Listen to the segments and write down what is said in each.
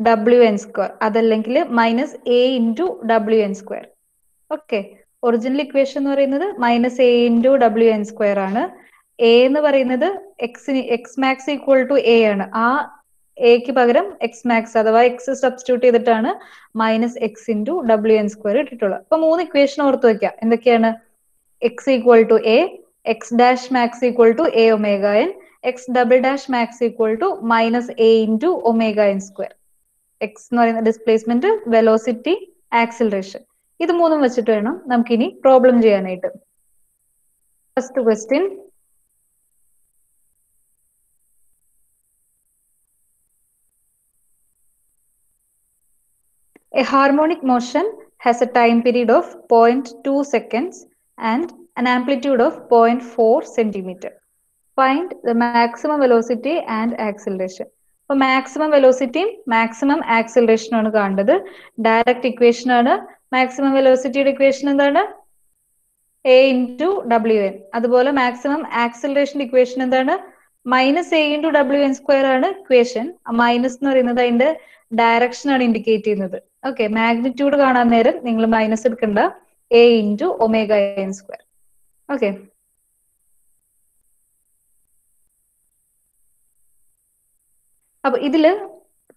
W N square, അതല്ലെങ്കിൽ minus A into W N square. Okay, original equation എന്ന് പറയുന്നത് minus A into W N square ആണ്. A എന്ന് പറയുന്നത് X max equal to A ആണ്. ആ എക്ക് പകരം എക്സ് മാക്സ് അഥവാ എക്സ് സബ്സ്റ്റിറ്റ്യൂട്ട് ചെയ്തിട്ടാണ് minus X into W N square ഇട്ടിട്ടുള്ളത്. അപ്പൊ 3 ഇക്വേഷൻ ഓർത്ത് വെക്കാം. എന്തൊക്കെയാണ്? X equal to A, X dash max equal to A omega N, X double dash max equal to minus A into omega N square. X എന്ന് പറയുന്ന displacement, velocity, acceleration. ഇത് 3 വെച്ചിട്ട് വേണം നമുക്കിനി പ്രോബ്ലം ചെയ്യാനായിട്ട്. First question, a harmonic motion has a time period of 0.2 seconds and an amplitude of 0.4 centimeter. Find the maximum velocity and acceleration. അപ്പോൾ maximum വെലോസിറ്റിയും maximum ആക്സിലറേഷനും ആണ് കാണേണ്ടത്. ഡയറക്റ്റ് ഇക്വേഷൻ ആണ്. മാക്സിമം വെലോസിറ്റിയുടെ ഇക്വേഷൻ എന്താണ്? A into W N. അതുപോലെ maximum ആക്സിലറേഷന്റെ equation എന്താണ്? Minus A into W N square ആണ് ഇക്വേഷൻ. മൈനസ് എന്ന് പറയുന്നത് അതിന്റെ ഡയറക്ഷൻ ആണ് ഇൻഡിക്കേറ്റ് ചെയ്യുന്നത്. ഓക്കെ, മാഗ്നിറ്റ്യൂഡ് കാണാൻ നേരം നിങ്ങൾ മൈനസ് എടുക്കണ്ട, A into omega N square. Okay, അപ്പൊ ഇതില്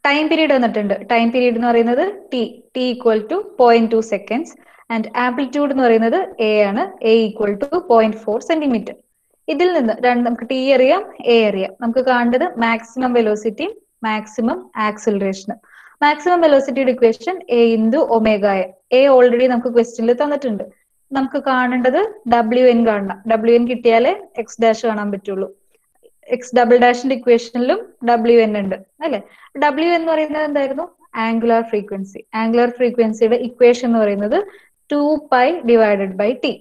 ടൈം പീരീഡ് വന്നിട്ടുണ്ട്. ടൈം പീരീഡ് എന്ന് പറയുന്നത് T equal to 0.2 seconds and amplitude എന്ന് പറയുന്നത് എ ആണ്, എ ഈക്വൽ ടു 0.4 സെന്റിമീറ്റർ. ഇതിൽ നിന്ന് നമുക്ക് ടി അറിയാം, എ അറിയാം. നമുക്ക് കാണേണ്ടത് മാക്സിമം വെലോസിറ്റിയും മാക്സിമം ആക്സിലറേഷനും. മാക്സിമം വെലോസിറ്റിയുടെ equation A into omega N. A already നമുക്ക് ക്വസ്റ്റ്യനിൽ തന്നിട്ടുണ്ട്. നമുക്ക് കാണേണ്ടത് ഡബ്ല്യു എൻ കാണണം. ഡബ്ല്യു എൻ കിട്ടിയാലേ എക്സ് ഡാഷ് കാണാൻ പറ്റുള്ളൂ. എക്സ് ഡബിൾ ഡാഷിന്റെ ഇക്വേഷനിലും ഡബ്ല്യു എൻ ഉണ്ട് അല്ലെ. ഡബ്ല്യു എന്ന് പറയുന്നത് എന്തായിരുന്നു? Angular frequency. ആംഗുലാർ ഫ്രീക്വൻസിയുടെ ഇക്വേഷൻ എന്ന് പറയുന്നത് 2π divided by T.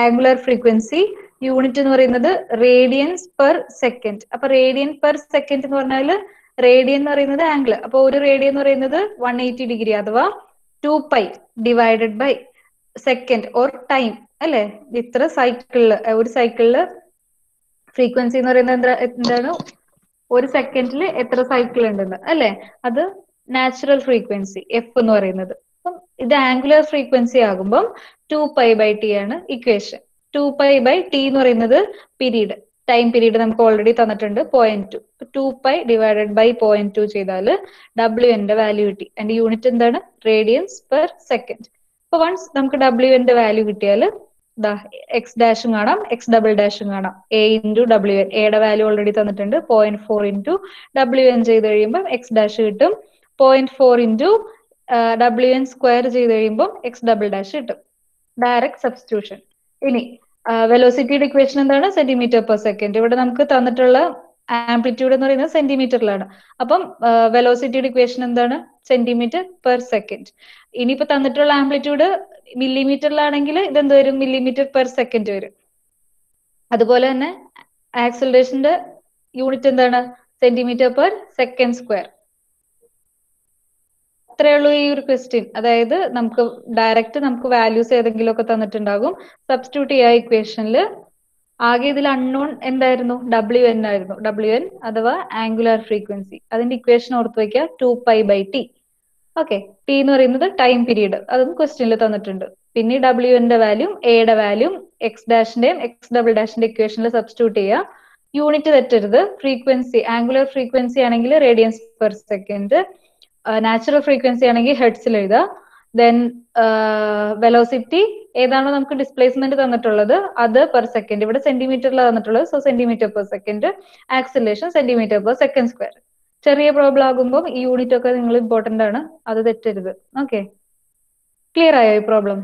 Angular frequency unit എന്ന് പറയുന്നത് റേഡിയൻസ് പെർ സെക്കൻഡ്. അപ്പൊ റേഡിയൻ പെർ സെക്കൻഡ് എന്ന് പറഞ്ഞാൽ റേഡിയൻ എന്ന് പറയുന്നത് ആംഗിൾ. അപ്പൊ ഒരു റേഡിയൻ എന്ന് പറയുന്നത് 180 ഡിഗ്രി അഥവാ 2π divided by second or time അല്ലെ. ഇത്ര സൈക്കിളില്, ഒരു സൈക്കിളില് ഫ്രീക്വൻസി എന്ന് പറയുന്നത് എന്താണ്? ഒരു സെക്കൻഡിൽ എത്ര സൈക്കിൾ ഉണ്ടെന്ന് അല്ലെ. അത് നാച്ചുറൽ ഫ്രീക്വൻസി എഫ് എന്ന് പറയുന്നത്. അപ്പം ഇത് ആംഗുലർ ഫ്രീക്വൻസി ആകുമ്പം 2π/t ആണ് ഇക്വേഷൻ. 2π/t എന്ന് പറയുന്നത് പീരീഡ്, ടൈം പീരീഡ് നമുക്ക് ഓൾറെഡി തന്നിട്ടുണ്ട് 0.2. 2π ഡിവൈഡഡ് ബൈ 0.2 ചെയ്താൽ ഡബ്ല്യു എന്റെ വാല്യൂ കിട്ടി. അതിന്റെ യൂണിറ്റ് എന്താണ്? Radians per second. അപ്പൊ വൺസ് നമുക്ക് ഡബ്ല്യു എന്റെ വാല്യൂ കിട്ടിയാൽ എക്സ് ഡാഷും കാണാം, എക്സ് ഡബിൾ ഡാഷും കാണാം. എ ഇൻറ്റു ഡബ്ല്യു എൻ, എയുടെ വാല്യൂ ഓൾറെഡി തന്നിട്ടുണ്ട്. 0.4 ഇൻറ്റു ഡബ്ല്യു എൻ ചെയ്ത് കഴിയുമ്പോൾ എക്സ് ഡാഷ് കിട്ടും. 0.4 ഇൻറ്റു ഡബ്ല്യു എൻ സ്ക്വയർ ചെയ്ത് കഴിയുമ്പോൾ എക്സ് ഡബിൾ ഡാഷ് കിട്ടും. Direct substitution. ഇനി വെലോസിറ്റിയുടെ ഇക്വേഷൻ എന്താണ്? Centimetre per second. ഇവിടെ നമുക്ക് തന്നിട്ടുള്ള ആംപ്ലിറ്റ്യൂഡ് എന്ന് പറയുന്നത് സെന്റിമീറ്ററിലാണ്. അപ്പം വെലോസിറ്റിയുടെ ഇക്വേഷൻ എന്താണ്? Centimetre per second. ഇനിയിപ്പോ തന്നിട്ടുള്ള ആംപ്ലിറ്റ്യൂഡ് മില്ലിമീറ്ററിലാണെങ്കിൽ ഇതെന്ത് വരും? മില്ലിമീറ്റർ പെർ സെക്കൻഡ് വരും. അതുപോലെ തന്നെ ആക്സിലറേഷന്റെ യൂണിറ്റ് എന്താണ്? Centimetre per second square. അത്രേ ഉള്ളൂ ഈ ഒരു ക്വസ്റ്റ്യൻ. അതായത് നമുക്ക് ഡയറക്റ്റ് നമുക്ക് വാല്യൂസ് ഏതെങ്കിലും ഒക്കെ തന്നിട്ടുണ്ടാകും, സബ്സ്റ്റിറ്റ്യൂട്ട് ചെയ്യുക ഇക്വേഷനിൽ. ആകെ ഇതിൽ അൺനോൺ എന്തായിരുന്നു? ഡബ്ല്യു എൻ ആയിരുന്നു. ഡബ്ല്യു എൻ അഥവാ ആംഗുലാർ ഫ്രീക്വൻസി. അതിന്റെ ഇക്വേഷൻ ഓർത്ത് വയ്ക്കുക 2π/t. ഓക്കെ, ടി എന്ന് പറയുന്നത് ടൈം പീരീഡ്, അതും ക്വസ്റ്റ്യനിൽ തന്നിട്ടുണ്ട്. പിന്നെ ഡബ്ല്യു എന്റെ വാല്യൂ, എയുടെ വാല്യൂ എക്സ് ഡാഷിന്റെയും എക്സ് ഡബിൾ ഡാഷിന്റെ ഇക്വേഷനിൽ സബ്സ്റ്റിറ്റ്യൂട്ട് ചെയ്യുക. യൂണിറ്റ് തെറ്റരുത്. ഫ്രീക്വൻസി ആംഗുലർ ഫ്രീക്വൻസി ആണെങ്കിൽ radians per second, natural frequency ആണെങ്കിൽ ഹെർട്സിൽ എഴുതുക. ദെൻ വെലോസിറ്റി ഏതാണോ നമുക്ക് ഡിസ്പ്ലേസ്മെന്റ് തന്നിട്ടുള്ളത് അത് പെർ സെക്കൻഡ്. ഇവിടെ സെന്റിമീറ്ററിലാണ് തന്നിട്ടുള്ളത്, so centimetre per second. Acceleration centimetre per second square. ചെറിയ പ്രോബ്ലം ആകുമ്പോൾ ഈ യൂണിറ്റ് ഒക്കെ നിങ്ങൾ ഇമ്പോർട്ടന്റ് ആണ്, അത് തെറ്റരുത്. ഓക്കെ, ക്ലിയർ ആയോ ഈ പ്രോബ്ലം?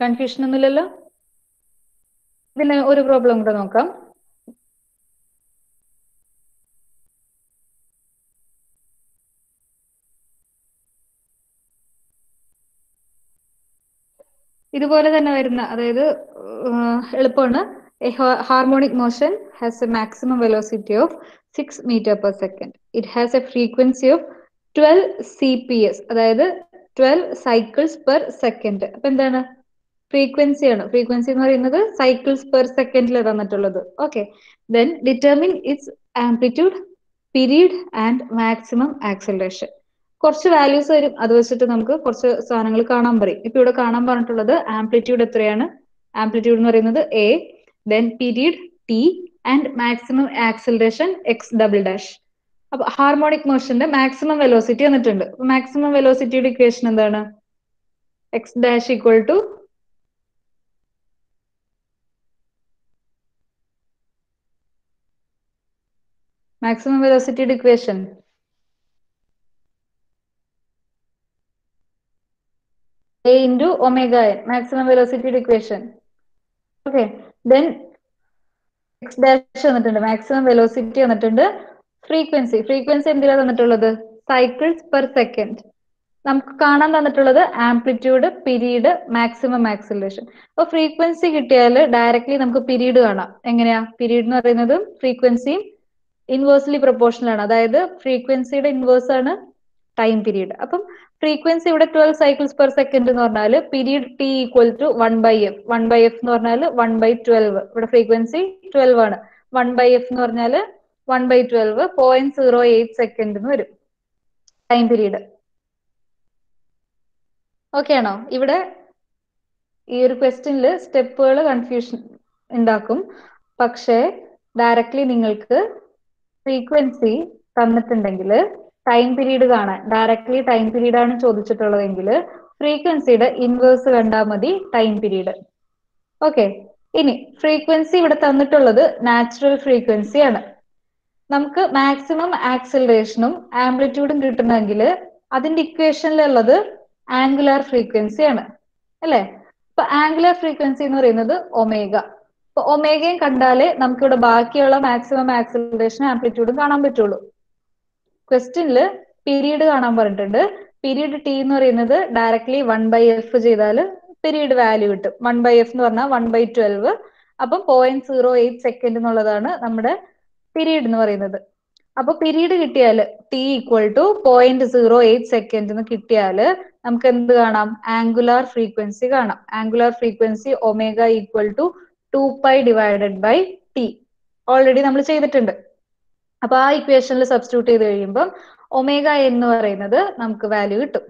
കൺഫ്യൂഷൻ ഒന്നുമില്ലല്ലോ? ഇതിന് ഒരു പ്രോബ്ലം കൂടെ നോക്കാം. ഇതുപോലെ തന്നെ വരുന്ന, അതായത് എളുപ്പമാണ്. A harmonic motion has a maximum velocity of 6 meter per second. It has a frequency of 12 cps, അതായത് 12 cycles per second. അപ്പൊ എന്താണ്? ഫ്രീക്വൻസി ആണ്. ഫ്രീക്വൻസി എന്ന് പറയുന്നത് സൈക്കിൾസ് പെർ സെക്കൻഡിൽ തന്നിട്ടുള്ളത്. Okay, then determine it's amplitude, period and maximum acceleration. കുറച്ച് values വരും, അത് വെച്ചിട്ട് നമുക്ക് കുറച്ച് സാധനങ്ങൾ കാണാൻ പറയും. ഇപ്പൊ ഇവിടെ കാണാൻ പറഞ്ഞിട്ടുള്ളത് ആംപ്ലിറ്റ്യൂഡ് എത്രയാണ്? ആംപ്ലിറ്റ്യൂഡ് എന്ന് പറയുന്നത് A, then period T and maximum acceleration X double dash. അപ്പൊ ഹാർമോണിക് മോഷന്റെ മാക്സിമം വെലോസിറ്റി വന്നിട്ടുണ്ട്. മാക്സിമം വെലോസിറ്റിയുടെ ഇക്വേഷൻ എന്താണ്? X dash equal to maximum velocity equation a into omega n, maximum velocity equation. Okay, then x dash വന്നിട്ടുണ്ട്, maximum velocity വന്നിട്ടുണ്ട്, frequency എന്തിനാ തന്നിട്ടുള്ളത്? cycles per second. നമുക്ക് കാണാൻ തന്നിട്ടുള്ളത് ആംപ്ലിറ്റ്യൂഡ്, പീരീഡ്, മാക്സിമം ആക്സിലറേഷൻ. അപ്പൊ ഫ്രീക്വൻസി കിട്ടിയാൽ ഡയറക്ട്ലി നമുക്ക് പീരീഡ് കാണാം. എങ്ങനെയാ? പീരീഡ് എന്ന് പറയുന്നത് ഫ്രീക്വൻസിയും ഇൻവേഴ്സ്ലി പ്രൊപ്പോർഷണൽ ആണ്. അതായത് ഫ്രീക്വൻസിയുടെ ഇൻവേഴ്സ് ആണ് ടൈം പീരീഡ്. അപ്പം ഫ്രീക്വൻസി ഇവിടെ 12 സൈക്കിൾസ് പെർ സെക്കൻഡ് എന്ന് പറഞ്ഞാൽ period T equal to 1/f. 1/f എന്ന് പറഞ്ഞാൽ 1/12. ഇവിടെ ഫ്രീക്വൻസി 12 ആണ്. 1/f എന്ന് പറഞ്ഞാൽ 1/12, 0.08 സെക്കൻഡ് എന്ന് വരും ടൈം പീരീഡ്. ഓക്കെ ആണോ? ഇവിടെ ഈ ഒരു ക്വസ്റ്റ്യനിൽ സ്റ്റെപ്പുകൾ കൺഫ്യൂഷൻ ഉണ്ടാക്കും. പക്ഷേ ഡയറക്ട്ലി നിങ്ങൾക്ക് ഫ്രീക്വൻസി തന്നിട്ടുണ്ടെങ്കിൽ ടൈം പീരീഡ് കാണാൻ, ഡയറക്ട്ലി ടൈം പീരീഡ് ആണ് ചോദിച്ചിട്ടുള്ളതെങ്കിൽ ഫ്രീക്വൻസിയുടെ ഇൻവേഴ്സ് കണ്ടാൽ മതി ടൈം പീരീഡ്. ഓക്കെ, ഇനി ഫ്രീക്വൻസി ഇവിടെ തന്നിട്ടുള്ളത് നാച്ചുറൽ ഫ്രീക്വൻസി ആണ്. നമുക്ക് മാക്സിമം ആക്സിലറേഷനും ആംപ്ലിറ്റ്യൂഡും കിട്ടണമെങ്കിൽ അതിന്റെ ഇക്വേഷനിലുള്ളത് ആംഗുലാർ ഫ്രീക്വൻസി ആണ്, അല്ലെ? അപ്പൊ ആംഗുലാർ ഫ്രീക്വൻസി എന്ന് പറയുന്നത് ഒമേഗ. അപ്പൊ ഒമേഗയും കണ്ടാലേ നമുക്കിവിടെ ബാക്കിയുള്ള മാക്സിമം ആക്സിലറേഷനും ആംപ്ലിറ്റ്യൂഡും കാണാൻ പറ്റുള്ളൂ. ക്വസ്റ്റ്യനിൽ പീരീഡ് കാണാൻ പറഞ്ഞിട്ടുണ്ട്. പീരീഡ് ടി എന്ന് പറയുന്നത് ഡയറക്ട്ലി 1/f ചെയ്താൽ പീരീഡ് വാല്യൂ കിട്ടും. 1/f എന്ന് പറഞ്ഞാൽ 1/12. അപ്പം 0.08 സെക്കൻഡ് എന്നുള്ളതാണ് നമ്മുടെ പീരീഡ് എന്ന് പറയുന്നത്. അപ്പൊ പീരീഡ് കിട്ടിയാൽ ടി ഈക്വൽ ടു 0.08 സെക്കൻഡ് എന്ന് കിട്ടിയാൽ നമുക്ക് എന്ത് കാണാം? ആംഗുലാർ ഫ്രീക്വൻസി കാണാം. Angular frequency omega equal to 2π divided by T. Already നമ്മൾ ചെയ്തിട്ടുണ്ട്. അപ്പൊ ആ ഇക്വേഷനിൽ സബ്സ്റ്റിറ്റ്യൂട്ട് ചെയ്ത് കഴിയുമ്പോൾ ഒമേഗ എന്ന് പറയുന്നത് നമുക്ക് വാല്യൂ കിട്ടും.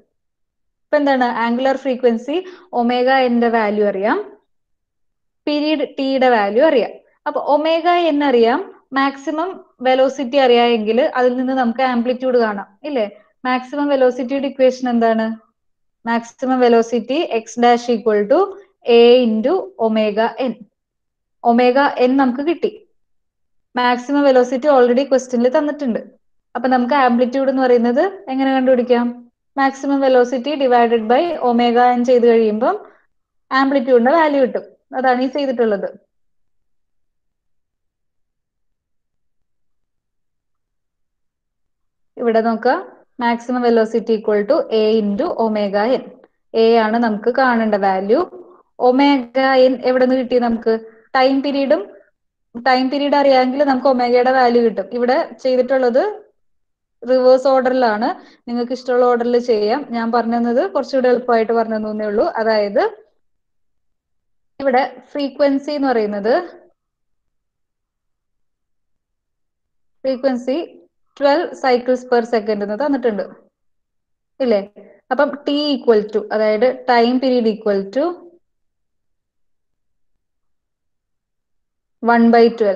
ഇപ്പൊ എന്താണ്? ആംഗുലാർ ഫ്രീക്വൻസി ഒമേഗ എൻ്റെ വാല്യൂ അറിയാം, പീരീഡ് ടിയുടെ വാല്യൂ അറിയാം. അപ്പൊ ഒമേഗ എന്നറിയാം, മാക്സിമം വെലോസിറ്റി അറിയാമെങ്കിൽ അതിൽ നിന്ന് നമുക്ക് ആംപ്ലിറ്റ്യൂഡ് കാണാം, ഇല്ലേ? മാക്സിമം വെലോസിറ്റിയുടെ ഇക്വേഷൻ എന്താണ്? Maximum velocity X dash equal to A into omega N. Omega N നമുക്ക് കിട്ടി. മാക്സിമം വെലോസിറ്റി ഓൾറെഡി ക്വസ്റ്റ്യനിൽ തന്നിട്ടുണ്ട്. അപ്പൊ നമുക്ക് ആംപ്ലിറ്റ്യൂഡ് എന്ന് പറയുന്നത് എങ്ങനെ കണ്ടുപിടിക്കാം? Maximum velocity divided by omega N ചെയ്ത് കഴിയുമ്പോൾ ആംപ്ലിറ്റ്യൂഡിന്റെ വാല്യൂ കിട്ടും. അതാണ് ഈ ചെയ്തിട്ടുള്ളത്. ഇവിടെ നോക്കാം, maximum velocity equal to A into omega N. A ആണ് നമുക്ക് കാണേണ്ട വാല്യൂ. ഒമേഗ എൻ എവിടെ നിന്ന് കിട്ടി? നമുക്ക് ടൈം പീരീഡ് അറിയാമെങ്കിൽ നമുക്ക് ഒമേഗയുടെ വാല്യൂ കിട്ടും. ഇവിടെ ചെയ്തിട്ടുള്ളത് റിവേഴ്സ് ഓർഡറിലാണ്. നിങ്ങൾക്ക് ഇഷ്ടമുള്ള ഓർഡറിൽ ചെയ്യാം. ഞാൻ പറഞ്ഞു തന്നത് കുറച്ചുകൂടെ എളുപ്പമായിട്ട് പറഞ്ഞു തന്നേ ഉള്ളൂ. അതായത് ഇവിടെ ഫ്രീക്വൻസി എന്ന് പറയുന്നത് 12 സൈക്കിൾസ് പെർ സെക്കൻഡ് എന്ന് തന്നിട്ടുണ്ട്, ഇല്ലേ? അപ്പം ടി ഈക്വൽ ടു, അതായത് ടൈം പീരീഡ് ഈക്വൽ ടു 1/12.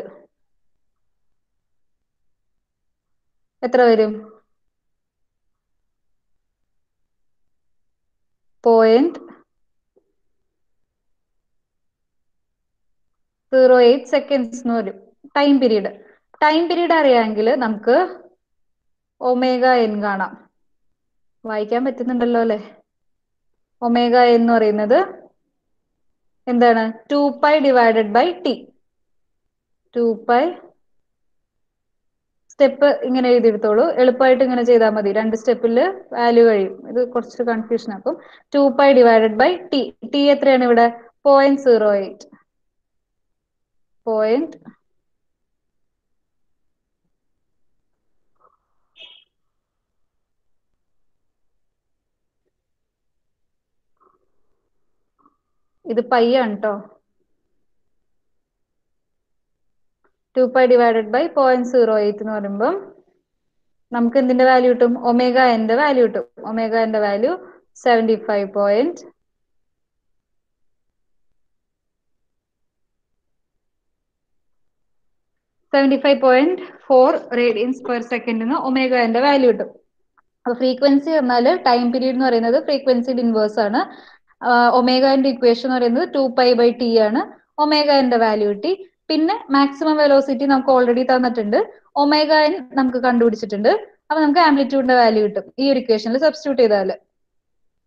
എത്ര വരും? 0.08 സെക്കൻഡ്സ് എന്ന് വരും ടൈം പീരീഡ്. ടൈം പീരീഡ് അറിയാമെങ്കിൽ നമുക്ക് ഒമേഗ എൻ കാണാം. വായിക്കാൻ പറ്റുന്നുണ്ടല്ലോ അല്ലെ? ഒമേഗ എന്ന് പറയുന്നത് എന്താണ്? 2π ഡിവൈഡഡ് ബൈ ടി. 2π സ്റ്റെപ്പ് ഇങ്ങനെ എഴുതിയെടുത്തോളൂ. എളുപ്പമായിട്ട് ഇങ്ങനെ ചെയ്താൽ മതി. 2 സ്റ്റെപ്പിൽ വാല്യൂ കഴിയും. ഇത് കുറച്ച് കൺഫ്യൂഷൻ. അപ്പം 2π ഡിവൈഡഡ് ബൈ ടി. ടി എത്രയാണ് ഇവിടെ? 0.08. ഇത് പൈ ആണ് കേട്ടോ. 2π ഡിവൈഡഡ് ബൈ 0.08 എന്ന് പറയുമ്പം നമുക്ക് എന്തിന്റെ വാല്യൂ കിട്ടും? ഒമേഗ എന്റെ വാല്യൂ കിട്ടും. ഒമേഗ എന്റെ വാല്യൂ 75.4 റേഡിയൻസ് പെർ സെക്കൻഡ് എന്ന് ഒമേഗ എന്റെ വാല്യൂ കിട്ടും. അപ്പൊ ഫ്രീക്വൻസി പറഞ്ഞാല് ടൈം പീരീഡ് എന്ന് പറയുന്നത് ഫ്രീക്വൻസിയുടെ ഇൻവേഴ്സ് ആണ്. ഒമേഗന്റെ ഇക്വേഷൻ എന്ന് പറയുന്നത് 2π/t ആണ്. ഒമേഗന്റെ വാല്യൂ കിട്ടി. പിന്നെ മാക്സിമം വെലോസിറ്റി നമുക്ക് ഓൾറെഡി തന്നിട്ടുണ്ട്. ഒമേഗ എൻ നമുക്ക് കണ്ടുപിടിച്ചിട്ടുണ്ട്. അപ്പൊ നമുക്ക് ആംപ്ലിറ്റ്യൂഡിന്റെ വാല്യൂ കിട്ടും ഈ ഒരു ഇക്വേഷനിൽ സബ്സ്റ്റിറ്റ്യൂട്ട് ചെയ്താൽ.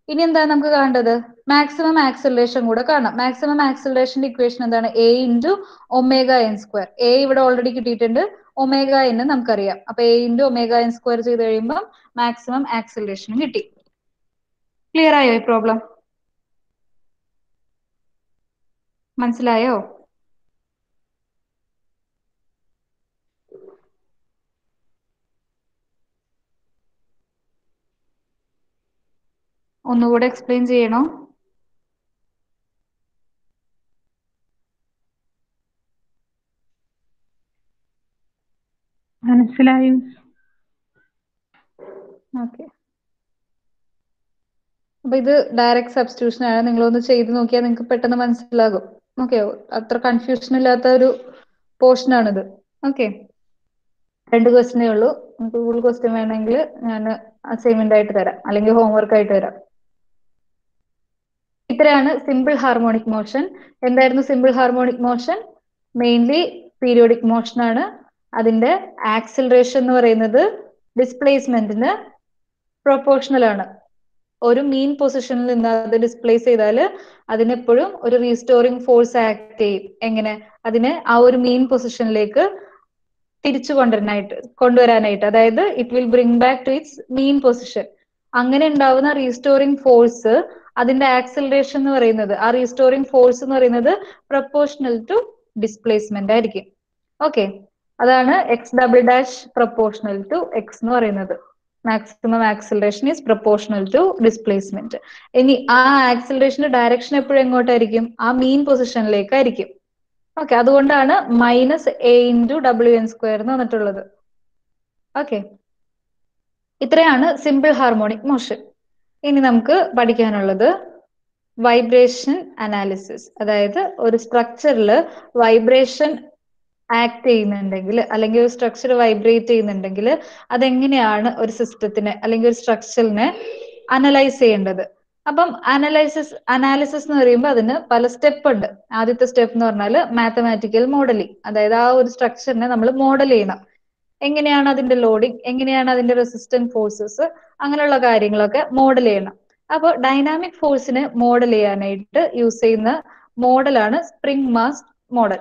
ഇനി എന്താണ് നമുക്ക് കാണേണ്ടത്? മാക്സിമം ആക്സിലറേഷൻ കൂടെ കാണാം. മാക്സിമം ആക്സിലറേഷന്റെ ഇക്വേഷൻ എന്താണ്? a into omega N square. a ഇവിടെ ഓൾറെഡി കിട്ടിയിട്ടുണ്ട്. ഒമേഗ എൻ നമുക്കറിയാം. അപ്പൊ a into omega N square ചെയ്ത് കഴിയുമ്പോൾ മാക്സിമം ആക്സിലറേഷൻ കിട്ടി. ക്ലിയർ ആയോ ഈ പ്രോബ്ലം? മനസ്സിലായോ? ഒന്നുകൂടെ എക്സ്പ്ലെയിൻ ചെയ്യണോ? മനസ്സിലായി. ഓക്കെ. അപ്പൊ ഇത് ഡയറക്റ്റ് സബ്സ്റ്റിറ്റ്യൂഷൻ ആണ്. നിങ്ങളൊന്ന് ചെയ്ത് നോക്കിയാൽ നിങ്ങൾക്ക് പെട്ടെന്ന് മനസ്സിലാകും. ഓക്കെ, അത്ര കൺഫ്യൂഷൻ ഇല്ലാത്ത ഒരു പോർഷൻ ആണിത്. ഓക്കെ, 2 ക്വസ്റ്റ്യനേ ഉള്ളൂ. നിങ്ങൾക്ക് കൂടുതൽ ക്വസ്റ്റ്യൻ വേണമെങ്കിൽ ഞാൻ അസൈൻമെന്റ് ആയിട്ട് തരാം, അല്ലെങ്കിൽ ഹോംവർക്ക് ആയിട്ട് തരാം. ഇത്രയാണ് സിമ്പിൾ ഹാർമോണിക് മോഷൻ. എന്തായിരുന്നു simple harmonic motion? Mainly periodic motion ആണ്. അതിന്റെ ആക്സിലറേഷൻ എന്ന് പറയുന്നത് ഡിസ്പ്ലേസ്മെന്റിന് പ്രൊപ്പോർഷണൽ ആണ്. ഒരു മീൻ പൊസിഷനിൽ നിന്ന് അത് ഡിസ്പ്ലേസ് ചെയ്താൽ അതിനെപ്പോഴും ഒരു റീസ്റ്റോറിംഗ് ഫോഴ്സ് ആക്ട് ചെയ്യും. എങ്ങനെ? അതിനെ ആ ഒരു മീൻ പൊസിഷനിലേക്ക് തിരിച്ചു കൊണ്ടുവരാനായിട്ട്. അതായത് it will bring back to its mean position. അങ്ങനെ ഉണ്ടാവുന്ന റീസ്റ്റോറിംഗ് ഫോഴ്സ്, അതിന്റെ ആക്സിലറേഷൻ എന്ന് പറയുന്നത്, ആ റീസ്റ്റോറിംഗ് ഫോഴ്സ് എന്ന് പറയുന്നത് പ്രൊപ്പോർഷണൽ ടു ഡിസ്പ്ലേസ്മെന്റ് ആയിരിക്കും. ഓക്കെ, അതാണ് X double dash proportional to X എന്ന് പറയുന്നത്. Maximum acceleration is proportional to displacement. ഇനി ആ ആക്സിലറേഷന്റെ ഡയറക്ഷൻ എപ്പോഴും എങ്ങോട്ടായിരിക്കും? ആ മീൻ പൊസിഷനിലേക്കായിരിക്കും. ഓക്കെ, അതുകൊണ്ടാണ് -a ഇൻറ്റു WN സ്ക്വയർ എന്ന് വന്നിട്ടുള്ളത്. ഓക്കെ, ഇത്രയാണ് സിമ്പിൾ ഹാർമോണിക് മോഷൻ. ഇനി നമുക്ക് പഠിക്കാനുള്ളത് വൈബ്രേഷൻ അനാലിസിസ്. അതായത് ഒരു സ്ട്രക്ചറിൽ വൈബ്രേഷൻ ആക്ട് ചെയ്യുന്നുണ്ടെങ്കിൽ, അല്ലെങ്കിൽ ഒരു സ്ട്രക്ചർ വൈബ്രേറ്റ് ചെയ്യുന്നുണ്ടെങ്കിൽ അതെങ്ങനെയാണ് ഒരു സിസ്റ്റത്തിനെ അല്ലെങ്കിൽ ഒരു സ്ട്രക്ചറിനെ അനലൈസ് ചെയ്യേണ്ടത്. അപ്പം അനാലിസിസ് എന്ന് പറയുമ്പോൾ അതിന് പല സ്റ്റെപ്പ് ഉണ്ട്. ആദ്യത്തെ സ്റ്റെപ്പ് എന്ന് പറഞ്ഞാൽ മാത്തമാറ്റിക്കൽ മോഡലിംഗ്. അതായത് ആ ഒരു സ്ട്രക്ചറിനെ നമ്മൾ മോഡൽ ചെയ്യണം. എങ്ങനെയാണ് അതിന്റെ ലോഡിങ്, എങ്ങനെയാണ് അതിന്റെ റെസിസ്റ്റന്റ് ഫോഴ്സസ്, അങ്ങനെയുള്ള കാര്യങ്ങളൊക്കെ മോഡൽ ചെയ്യണം. അപ്പോൾ ഡൈനാമിക് ഫോഴ്സിനെ മോഡൽ ചെയ്യാനായിട്ട് യൂസ് ചെയ്യുന്ന മോഡലാണ് സ്പ്രിംഗ് മാസ് മോഡൽ.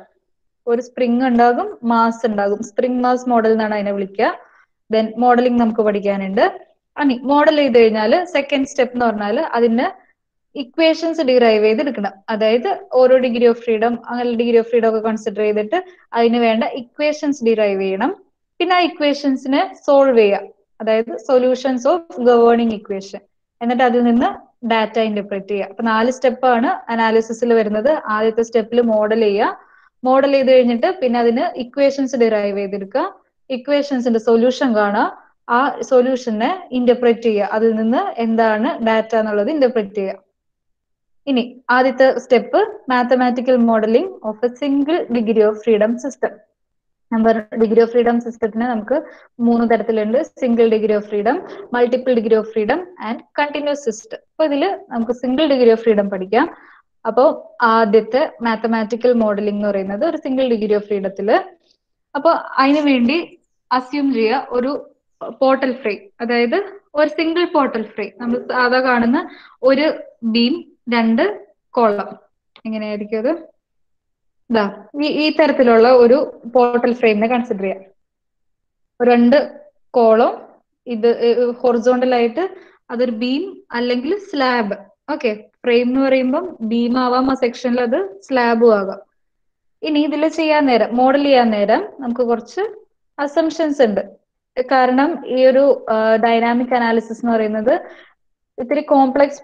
ഒരു സ്പ്രിംഗ് ഉണ്ടാകും, മാസ് ഉണ്ടാകും. സ്പ്രിംഗ് മാസ് മോഡൽ എന്നാണ് അതിനെ വിളിക്കുക. ദെൻ മോഡലിംഗ് നമുക്ക് പഠിക്കാനുണ്ട്. മോഡൽ ചെയ്ത് കഴിഞ്ഞാൽ സെക്കൻഡ് സ്റ്റെപ്പ് എന്ന് പറഞ്ഞാൽ അതിന് ഇക്വേഷൻസ് ഡിറൈവ് ചെയ്തെടുക്കണം. അതായത് ഓരോ ഡിഗ്രി ഓഫ് ഫ്രീഡം, അങ്ങനെ ഡിഗ്രി ഓഫ് ഫ്രീഡം ഒക്കെ കൺസിഡർ ചെയ്തിട്ട് അതിന് വേണ്ട ഇക്വേഷൻസ് ഡിറൈവ് ചെയ്യണം. പിന്നെ ആ ഇക്വേഷൻസിനെ സോൾവ് ചെയ്യാം. അതായത് സൊല്യൂഷൻസ് ഓഫ് ഗവേണിംഗ് ഇക്വേഷൻ. എന്നിട്ട് അതിൽ നിന്ന് ഡാറ്റ ഇന്റർപ്രറ്റ് ചെയ്യുക. അപ്പൊ 4 സ്റ്റെപ്പാണ് അനാലിസിസിൽ വരുന്നത്. ആദ്യത്തെ സ്റ്റെപ്പിൽ മോഡൽ ചെയ്യുക. മോഡൽ ചെയ്ത് കഴിഞ്ഞിട്ട് പിന്നെ അതിന് ഇക്വേഷൻസ് ഡിറൈവ് ചെയ്തെടുക്കുക. ഇക്വേഷൻസിന്റെ സൊല്യൂഷൻ കാണുക. ആ സൊല്യൂഷനെ ഇന്റർപ്രറ്റ് ചെയ്യുക. അതിൽ നിന്ന് എന്താണ് ഡാറ്റ എന്നുള്ളത് ഇന്റർപ്രറ്റ് ചെയ്യുക. ഇനി ആദ്യത്തെ step mathematical modelling of a single degree of freedom system. Degree of freedom സിസ്റ്റത്തിന് നമുക്ക് 3 തരത്തിലുണ്ട്. Single degree of freedom, multiple degree of freedom and continuous system. അപ്പൊ ഇതിൽ നമുക്ക് സിംഗിൾ ഡിഗ്രി ഓഫ് ഫ്രീഡം പഠിക്കാം. അപ്പോൾ ആദ്യത്തെ മാത്തമാറ്റിക്കൽ മോഡലിംഗ് എന്ന് പറയുന്നത് ഒരു സിംഗിൾ ഡിഗ്രി ഓഫ് ഫ്രീഡത്തില്. അപ്പോൾ അതിനു വേണ്ടി അസ്യൂം ചെയ്യുക ഒരു പോർട്ടൽ ഫ്രെയിം. അതായത് ഒരു സിംഗിൾ പോർട്ടൽ ഫ്രെയിം. നമ്മൾ സാധാ കാണുന്ന ഒരു ബീം, 2 കോളം. എങ്ങനെയായിരിക്കും അത്? ഇതാ ഈ തരത്തിലുള്ള ഒരു പോർട്ടൽ ഫ്രെയിമിനെ കൺസിഡർ ചെയ്യാം. 2 കോളം, ഇത് ഹൊറിസോണ്ടൽ ആയിട്ട് അതൊരു ബീം അല്ലെങ്കിൽ സ്ലാബ്. ഓക്കെ, ഫ്രെയിം എന്ന് പറയുമ്പോൾ ബീം ആവാം, ആ സെക്ഷനിൽ അത് സ്ലാബും ആകാം. ഇനി ഇതിൽ ചെയ്യാൻ നേരം, മോഡൽ ചെയ്യാൻ നേരം നമുക്ക് കുറച്ച് അസംഷൻസ് ഉണ്ട്. കാരണം ഈ ഒരു ഡൈനാമിക് അനാലിസിസ് എന്ന് പറയുന്നത് ഇത്തിരി കോംപ്ലക്സ്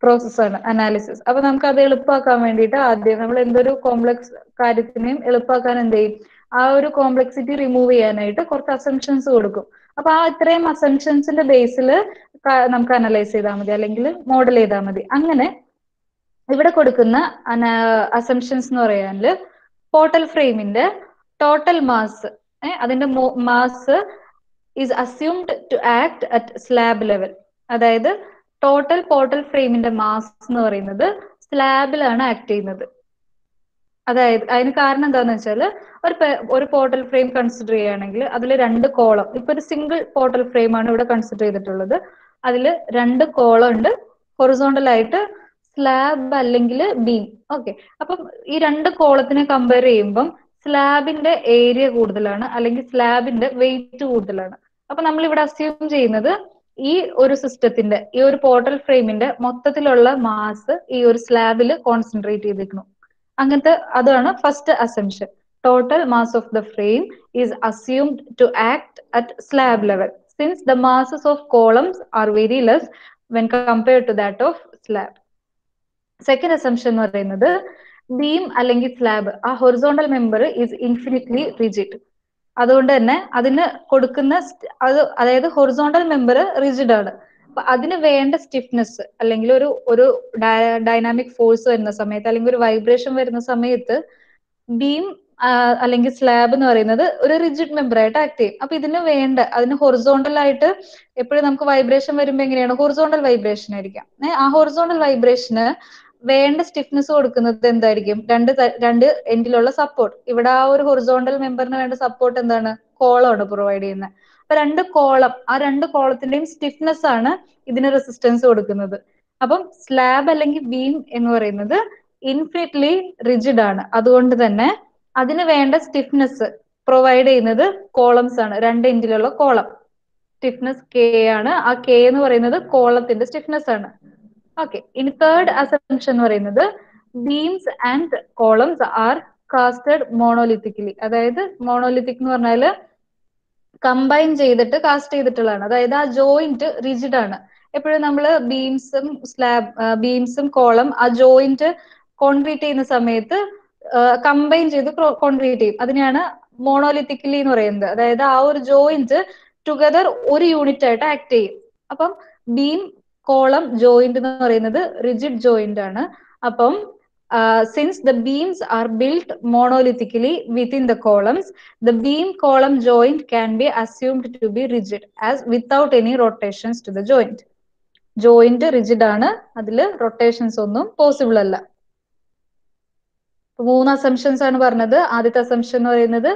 പ്രോസസ്സാണ് അനാലിസിസ്. അപ്പൊ നമുക്ക് അത് എളുപ്പമാക്കാൻ വേണ്ടിയിട്ട് ആദ്യം നമ്മൾ എന്തൊരു കോംപ്ലക്സ് കാര്യത്തിനെയും എളുപ്പമാക്കാൻ എന്ത് ചെയ്യും, ആ ഒരു കോംപ്ലക്സിറ്റി റിമൂവ് ചെയ്യാനായിട്ട് കുറച്ച് അസംഷൻസ് കൊടുക്കും. അപ്പൊ ആ ഇത്രയും അസംഷൻസിന്റെ ബേസിൽ നമുക്ക് അനലൈസ് ചെയ്താൽ മതി, അല്ലെങ്കിൽ മോഡൽ ചെയ്താൽ മതി. അങ്ങനെ ഇവിടെ കൊടുക്കുന്ന അസംഷൻസ് എന്ന് പറയാനില് പോർട്ടൽ ഫ്രെയിമിന്റെ ടോട്ടൽ മാസ്, അതിന്റെ mass is assumed to act at slab level. അതായത് ടോട്ടൽ പോർട്ടൽ ഫ്രെയിമിന്റെ മാസ് എന്ന് പറയുന്നത് സ്ലാബിലാണ് ആക്ട് ചെയ്യുന്നത്. അതായത് അതിന് കാരണം എന്താന്ന് വെച്ചാൽ ഒരു പോർട്ടൽ ഫ്രെയിം കൺസിഡർ ചെയ്യുകയാണെങ്കിൽ അതിൽ 2 കോളം, ഇപ്പൊ ഒരു സിംഗിൾ പോർട്ടൽ ഫ്രെയിം ആണ് ഇവിടെ കൺസിഡർ ചെയ്തിട്ടുള്ളത്. അതിൽ 2 കോളം ഉണ്ട് ഹൊറിസോണ്ടൽ ആയിട്ട്, സ്ലാബ് അല്ലെങ്കിൽ ബീം. ഓക്കെ, അപ്പം ഈ 2 കോളത്തിനെ കമ്പയർ ചെയ്യുമ്പം സ്ലാബിന്റെ ഏരിയ കൂടുതലാണ്, അല്ലെങ്കിൽ സ്ലാബിന്റെ വെയിറ്റ് കൂടുതലാണ്. അപ്പൊ നമ്മൾ ഇവിടെ അസ്യൂം ചെയ്യുന്നത് ഈ ഒരു സിസ്റ്റത്തിന്റെ, ഈ ഒരു പോർട്ടൽ ഫ്രെയിമിന്റെ മൊത്തത്തിലുള്ള മാസ് ഈ ഒരു സ്ലാബിൽ കോൺസെൻട്രേറ്റ് ചെയ്തിരിക്കുന്നു. അങ്ങനത്തെ അതാണ് first assumption. Total mass of the frame is assumed to act at slab level since the masses of columns are very less when compared to that of slab. Second assumption എന്ന് പറയുന്നത് beam അല്ലെങ്കിൽ slab, ആ horizontal member is infinitely rigid. അതുകൊണ്ട് തന്നെ അതിന് കൊടുക്കുന്ന അതായത് horizontal member rigid ആണ്. അപ്പൊ അതിന് വേണ്ട സ്റ്റിഫ്നെസ് അല്ലെങ്കിൽ ഒരു ഡൈനാമിക് ഫോഴ്സ് വരുന്ന സമയത്ത്, അല്ലെങ്കിൽ ഒരു വൈബ്രേഷൻ വരുന്ന സമയത്ത് ബീം അല്ലെങ്കിൽ സ്ലാബ് എന്ന് പറയുന്നത് ഒരു റിജിഡ് മെമ്പർ ആയിട്ട് ആക്ട് ചെയ്യും. അപ്പൊ അതിന് ഹൊറിസോണ്ടൽ ആയിട്ട് എപ്പോഴും നമുക്ക് വൈബ്രേഷൻ വരുമ്പോ എങ്ങനെയാണ്, ഹൊറിസോണ്ടൽ വൈബ്രേഷൻ ആയിരിക്കാം. ആ ഹൊറിസോണ്ടൽ വൈബ്രേഷന് വേണ്ട സ്റ്റിഫ്നെസ് കൊടുക്കുന്നത് എന്തായിരിക്കും, രണ്ട് എൻഡിലുള്ള സപ്പോർട്ട്. ഇവിടെ ആ ഒരു ഹൊറിസോണ്ടൽ മെമ്പറിന് വേണ്ട സപ്പോർട്ട് എന്താണ്, കോളമാണ് പ്രൊവൈഡ് ചെയ്യുന്നത്. അപ്പൊ ആ 2 കോളത്തിന്റെയും സ്റ്റിഫ്നെസ് ആണ് ഇതിന് റെസിസ്റ്റൻസ് കൊടുക്കുന്നത്. അപ്പം സ്ലാബ് അല്ലെങ്കിൽ ബീം എന്ന് പറയുന്നത് ഇൻഫിനിറ്റ്ലി റിജിഡ് ആണ്. അതുകൊണ്ട് തന്നെ അതിന് വേണ്ട സ്റ്റിഫ്നെസ് പ്രൊവൈഡ് ചെയ്യുന്നത് കോളംസ് ആണ്, 2 എൻഡിലുള്ള കോളം. സ്റ്റിഫ്നെസ് കെ ആണ്. ആ കെ എന്ന് പറയുന്നത് കോളത്തിന്റെ സ്റ്റിഫ്നെസ് ആണ്. ഓക്കെ, ഇനി തേർഡ് അസംഷൻ എന്ന് പറയുന്നത് beams and columns are casted monolithically. അതായത് മോണോലിത്തിക് എന്ന് പറഞ്ഞാല് കമ്പൈൻ ചെയ്തിട്ട് കാസ്റ്റ് ചെയ്തിട്ടുള്ളതാണ്. അതായത് ആ ജോയിന്റ് റിജിഡ് ആണ്. എപ്പോഴും നമ്മൾ ബീംസും കോളം ആ ജോയിന്റ് കോൺക്രീറ്റ് ചെയ്യുന്ന സമയത്ത് കമ്പൈൻ ചെയ്ത് കോൺക്രീറ്റ് ചെയ്യും. അതിനെയാണ് മോണോലിത്തിക്കലി എന്ന് പറയുന്നത്. അതായത് ആ ഒരു ജോയിന്റ് ടുഗദർ ഒരു യൂണിറ്റ് ആയിട്ട് ആക്ട് ചെയ്യും. അപ്പം ബീം കോളം ജോയിന്റ് എന്ന് പറയുന്നത് റിജിഡ് ജോയിന്റ് ആണ്. അപ്പം since the beams are built monolithically within the columns, the beam column joint can be assumed to be rigid as without any rotations to the joint. Joint rigid ആണ്, അതില് rotations ഒന്നും possible അല്ല. 3 assumptions ആണ് പറഞ്ഞത്. ആദ്യത്തെ assumption എന്ന് പറയുന്നത്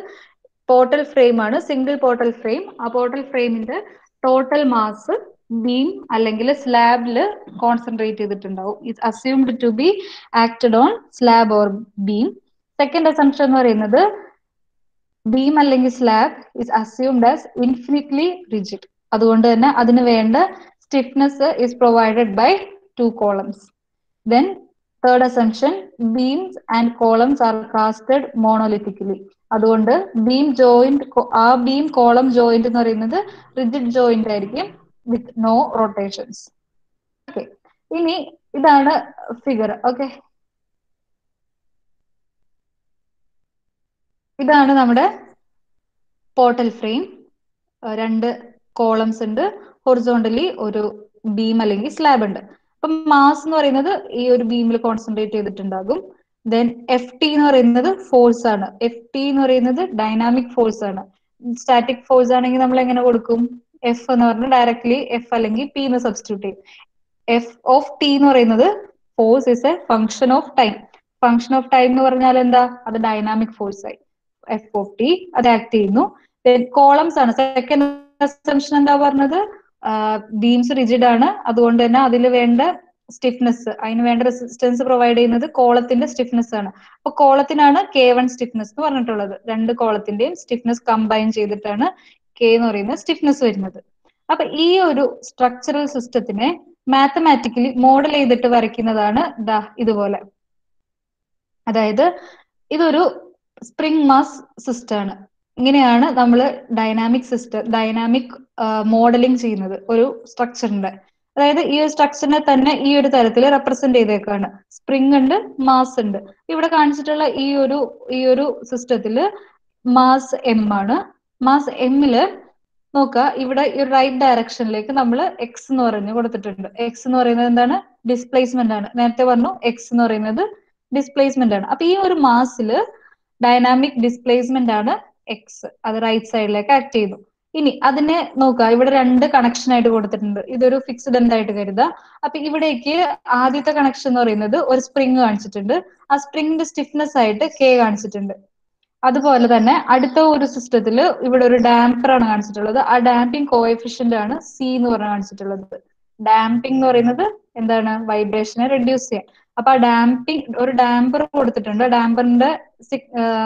portal frame ആണ്, സിംഗിൾ പോർട്ടൽ ഫ്രെയിം. ആ പോർട്ടൽ ഫ്രെയിമിന്റെ ടോട്ടൽ മാസ് ബീം അല്ലെങ്കിൽ സ്ലാബില് കോൺസെൻട്രേറ്റ് ചെയ്തിട്ടുണ്ടാവും. It's assumed to be acted on slab or beam. Second assumption എന്ന് പറയുന്നത് ബീം അല്ലെങ്കിൽ slab is assumed as infinitely rigid. അതുകൊണ്ട് തന്നെ അതിന് വേണ്ട stiffness is provided by 2 columns. Then third assumption beams and columns are casted monolithically. അതുകൊണ്ട് ആ beam column joint എന്ന് പറയുന്നത് റിജിഡ് ജോയിന്റ് ആയിരിക്കും വിത്ത് നോ റൊട്ടേഷൻസ്. ഓക്കെ, ഇനി ഇതാണ് ഫിഗർ. ഓക്കെ, ഇതാണ് നമ്മുടെ പോർട്ടൽ ഫ്രെയിം. 2 കോളംസ് ഉണ്ട്, ഹൊറിസോണ്ടലി ഒരു ബീം അല്ലെങ്കിൽ സ്ലാബ് ഉണ്ട്. അപ്പം മാസ് എന്ന് പറയുന്നത് ഈ ഒരു ബീമിൽ കോൺസെൻട്രേറ്റ് ചെയ്തിട്ടുണ്ടാകും. ദെൻ എഫ് ടി എന്ന് പറയുന്നത് ഫോഴ്സ് ആണ്. എഫ് ടി എന്ന് പറയുന്നത് ഡൈനാമിക് ഫോഴ്സ് ആണ്. സ്റ്റാറ്റിക് ഫോഴ്സ് ആണെങ്കിൽ നമ്മൾ എങ്ങനെ കൊടുക്കും, എഫ് എന്ന് പറഞ്ഞാൽ ഡയറക്ട്ലി എഫ് അല്ലെങ്കിൽ പി എന്ന് സബ്സ്റ്റിറ്റ്യൂട്ട് ചെയ്യും. എഫ് ഓഫ് ടി എന്ന് പറയുന്നത് force is A function of time. Function of time എന്ന് പറഞ്ഞാൽ എന്താ, അത് ഡൈനാമിക് ഫോഴ്സ് ആയി. എഫ് ഓഫ് ടി അത് ആക്ട് ചെയ്യുന്നു. കോളംസ് ആണ്. സെക്കൻഡ് അസംഷൻ എന്താ പറഞ്ഞത്, ബീംസ് റിജിഡ് ആണ്. അതുകൊണ്ട് തന്നെ അതിൽ വേണ്ട സ്റ്റിഫ്നെസ്, അതിന് വേണ്ട റെസിസ്റ്റൻസ് പ്രൊവൈഡ് ചെയ്യുന്നത് കോളത്തിന്റെ സ്റ്റിഫ്നെസ് ആണ്. അപ്പൊ കോളത്തിനാണ് K1 സ്റ്റിഫ്നെസ് എന്ന് പറഞ്ഞിട്ടുള്ളത്. 2 കോളത്തിന്റെയും സ്റ്റിഫ്നെസ് കമ്പൈൻ ചെയ്തിട്ടാണ് K എന്ന് പറയുന്ന സ്റ്റിഫ്നെസ് വരുന്നത്. അപ്പൊ ഈ ഒരു സ്ട്രക്ചറൽ സിസ്റ്റത്തിനെ മാത്തമാറ്റിക്കലി മോഡൽ ചെയ്തിട്ട് വരയ്ക്കുന്നതാണ് ഇതുപോലെ. അതായത് ഇതൊരു സ്പ്രിംഗ് മാസ് സിസ്റ്റം ആണ്. ഇങ്ങനെയാണ് നമ്മൾ ഡൈനാമിക് മോഡലിംഗ് ചെയ്യുന്നത് ഒരു സ്ട്രക്ചറിന്റെ. അതായത് ഈ ഒരു സ്ട്രക്ചറിനെ തന്നെ ഈ ഒരു തരത്തിൽ റെപ്രസെന്റ് ചെയ്തേക്കാണ്. സ്പ്രിംഗ് ഉണ്ട്, മാസ് ഉണ്ട്. ഇവിടെ കാണിച്ചിട്ടുള്ള ഈ ഒരു സിസ്റ്റത്തില് മാസ് എം ആണ്. മാസ് എമ്മില് നോക്കുക, ഇവിടെ ഈ റൈറ്റ് ഡയറക്ഷനിലേക്ക് നമ്മൾ എക്സ് എന്ന് പറഞ്ഞു കൊടുത്തിട്ടുണ്ട്. എക്സ് എന്ന് പറയുന്നത് എന്താണ്? ഡിസ്പ്ലേസ്മെന്റ് ആണ്. നേരത്തെ പറഞ്ഞു എക്സ് എന്ന് പറയുന്നത് ഡിസ്പ്ലേസ്മെന്റ് ആണ്. അപ്പൊ ഈ ഒരു മാസില് ഡൈനാമിക് ഡിസ്പ്ലേസ്മെന്റ് ആണ് എക്സ്. അത് റൈറ്റ് സൈഡിലേക്ക് ആക്ട് ചെയ്തു. ഇനി അതിനെ നോക്കുക, ഇവിടെ രണ്ട് കണക്ഷൻ ആയിട്ട് കൊടുത്തിട്ടുണ്ട്. ഇതൊരു ഫിക്സ്ഡ് എൻഡ് ആയിട്ട് കരുതുക. അപ്പൊ ഇവിടേക്ക് ആദ്യത്തെ കണക്ഷൻ എന്ന് പറയുന്നത് ഒരു സ്പ്രിങ് കാണിച്ചിട്ടുണ്ട്. ആ സ്പ്രിങ്ങിന്റെ സ്റ്റിഫ്നെസ് ആയിട്ട് കെ കാണിച്ചിട്ടുണ്ട്. അതുപോലെ തന്നെ അടുത്ത ഒരു സിസ്റ്റത്തിൽ ഇവിടെ ഒരു ഡാംപർ ആണ് കാണിച്ചിട്ടുള്ളത്. ആ ഡാമ്പിംഗ് കോഎഫിഷ്യന്റ് ആണ് സി എന്ന് പറഞ്ഞ് കാണിച്ചിട്ടുള്ളത്. ഡാമ്പിംഗ് എന്ന് പറയുന്നത് എന്താണ്? വൈബ്രേഷനെ റെഡ്യൂസ് ചെയ്യാൻ. അപ്പൊ ആ ഒരു ഡാമ്പർ കൊടുത്തിട്ടുണ്ട്. ഡാമ്പറിന്റെ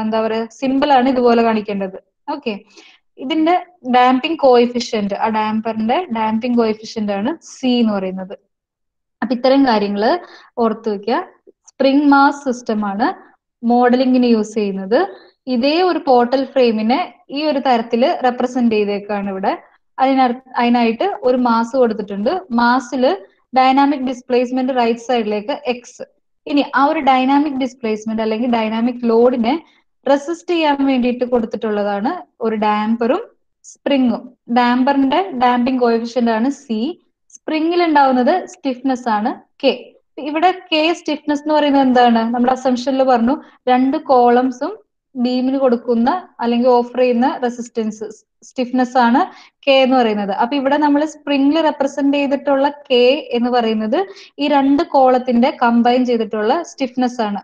എന്താ പറയുക, സിമ്പിൾ ആണ് ഇതുപോലെ കാണിക്കേണ്ടത്. ഓക്കെ, ഇതിന്റെ ഡാമ്പിംഗ് കോഎഫിഷ്യന്റ്, ആ ഡാമ്പറിന്റെ ഡാമ്പിംഗ് കോഎഫിഷ്യന്റ് ആണ് സി എന്ന് പറയുന്നത്. അപ്പൊ ഇത്തരം കാര്യങ്ങള് ഓർത്തു വെക്കുക. സ്പ്രിംഗ് മാസ് സിസ്റ്റം ആണ് മോഡലിംഗിന് യൂസ് ചെയ്യുന്നത്. ഇതേ ഒരു പോർട്ടൽ ഫ്രെയിമിനെ ഈ ഒരു തരത്തിൽ റെപ്രസെന്റ് ചെയ്തേക്കാണ് ഇവിടെ. അതിനായിട്ട് ഒരു മാസ് കൊടുത്തിട്ടുണ്ട്. മാസില് ഡൈനാമിക് ഡിസ്പ്ലേസ്മെന്റ് റൈറ്റ് സൈഡിലേക്ക് എക്സ്. ഇനി ആ ഒരു ഡൈനാമിക് ഡിസ്പ്ലേസ്മെന്റ് അല്ലെങ്കിൽ ഡൈനാമിക് ലോഡിനെ റെസിസ്റ്റ് ചെയ്യാൻ വേണ്ടിയിട്ട് കൊടുത്തിട്ടുള്ളതാണ് ഒരു ഡാമ്പറും സ്പ്രിങ്ങും. ഡാമ്പറിന്റെ ഡാമ്പിംഗ് കോഎഫിഷ്യന്റ് ആണ് സി. സ്പ്രിങ്ങിൽ ഉണ്ടാവുന്നത് സ്റ്റിഫ്നെസ് ആണ് കെ. ഇവിടെ കെ സ്റ്റിഫ്നെസ് എന്ന് പറയുന്നത് എന്താണ്? നമ്മുടെ അസംഷനിൽ പറഞ്ഞു, രണ്ട് കോളംസും ബീമിന് കൊടുക്കുന്ന അല്ലെങ്കിൽ ഓഫർ ചെയ്യുന്ന റെസിസ്റ്റൻസ് സ്റ്റിഫ്നെസ് ആണ് കെ എന്ന് പറയുന്നത്. അപ്പൊ ഇവിടെ നമ്മൾ സ്പ്രിംഗിൽ റെപ്രസെന്റ് ചെയ്തിട്ടുള്ള കെ എന്ന് പറയുന്നത് ഈ രണ്ട് കോളത്തിന്റെ കമ്പൈൻ ചെയ്തിട്ടുള്ള സ്റ്റിഫ്നെസ് ആണ്.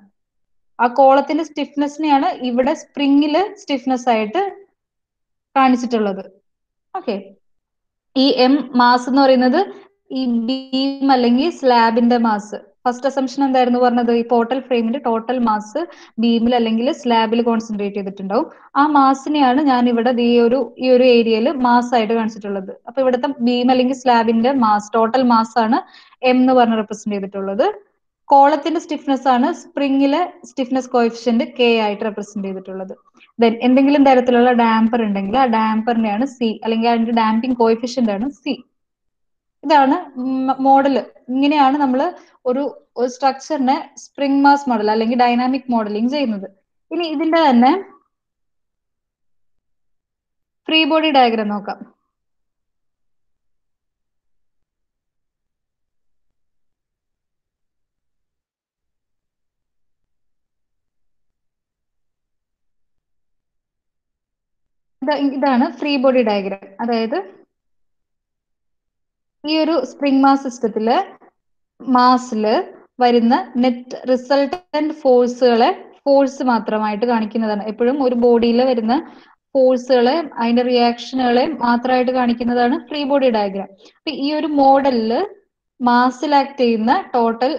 ആ കോളത്തിന്റെ സ്റ്റിഫ്നെസ്സിനെയാണ് ഇവിടെ സ്പ്രിംഗില് സ്റ്റിഫ്നെസ് ആയിട്ട് കാണിച്ചിട്ടുള്ളത്. ഓക്കെ, ഈ എം മാസ് എന്ന് പറയുന്നത് ഈ ബീം അല്ലെങ്കിൽ സ്ലാബിന്റെ മാസ്. ഫസ്റ്റ് അസംഷൻ എന്തായിരുന്നു പറഞ്ഞത്? ഈ പോർട്ടൽ ഫ്രെയിമിന്റെ ടോട്ടൽ മാസ് ബീമിൽ അല്ലെങ്കിൽ സ്ലാബിൽ കോൺസെൻട്രേറ്റ് ചെയ്തിട്ടുണ്ടാവും. ആ മാസിനെയാണ് ഞാൻ ഇവിടെ ഈ ഒരു ഏരിയയിൽ മാസ് ആയിട്ട് കാണിച്ചിട്ടുള്ളത്. അപ്പൊ ഇവിടുത്തെ ബീം അല്ലെങ്കിൽ സ്ലാബിന്റെ മാസ്, ടോട്ടൽ മാസ് ആണ് എം എന്ന് പറഞ്ഞ് റെപ്രസെന്റ് ചെയ്തിട്ടുള്ളത്. കോളത്തിന്റെ സ്റ്റിഫ്നെസ് ആണ് സ്പ്രിംഗിലെ സ്റ്റിഫ്നെസ് കോഎഫിഷ്യന്റ് കെ ആയിട്ട് റെപ്രസെന്റ് ചെയ്തിട്ടുള്ളത്. ദെൻ എന്തെങ്കിലും തരത്തിലുള്ള ഡാമ്പർ ഉണ്ടെങ്കിൽ ആ ഡാമ്പറിനെയാണ് സി, അല്ലെങ്കിൽ അതിന്റെ ഡാമ്പിംഗ് കോഎഫിഷ്യന്റ് ആണ് സി. ഇതാണ് മോഡൽ. ഇങ്ങനെയാണ് നമ്മൾ ഒരു സ്ട്രക്ചറിനെ സ്പ്രിംഗ് മാസ് മോഡൽ അല്ലെങ്കിൽ ഡൈനാമിക് മോഡലിംഗ് ചെയ്യുന്നത്. ഇനി ഇതിന്റെ തന്നെ ഫ്രീ ബോഡി ഡയഗ്രാം നോക്കാം. ഇതാണ് ഫ്രീ ബോഡി ഡയഗ്രാം. അതായത് ഈ ഒരു സ്പ്രിംഗ് മാസ് സിസ്റ്റത്തില് മാസില് വരുന്ന നെറ്റ് റിസൾട്ടന്റ് ഫോഴ്സുകളെ ഫോഴ്സ് മാത്രമായിട്ട് കാണിക്കുന്നതാണ്. എപ്പോഴും ഒരു ബോഡിയിൽ വരുന്ന ഫോഴ്സുകളെ അതിന്റെ റിയാക്ഷനുകളെ മാത്രമായിട്ട് കാണിക്കുന്നതാണ് ഫ്രീ ബോഡി ഡയഗ്രാം. അപ്പൊ ഈ ഒരു മോഡലില് മാസിൽ ആക്ട് ചെയ്യുന്ന ടോട്ടൽ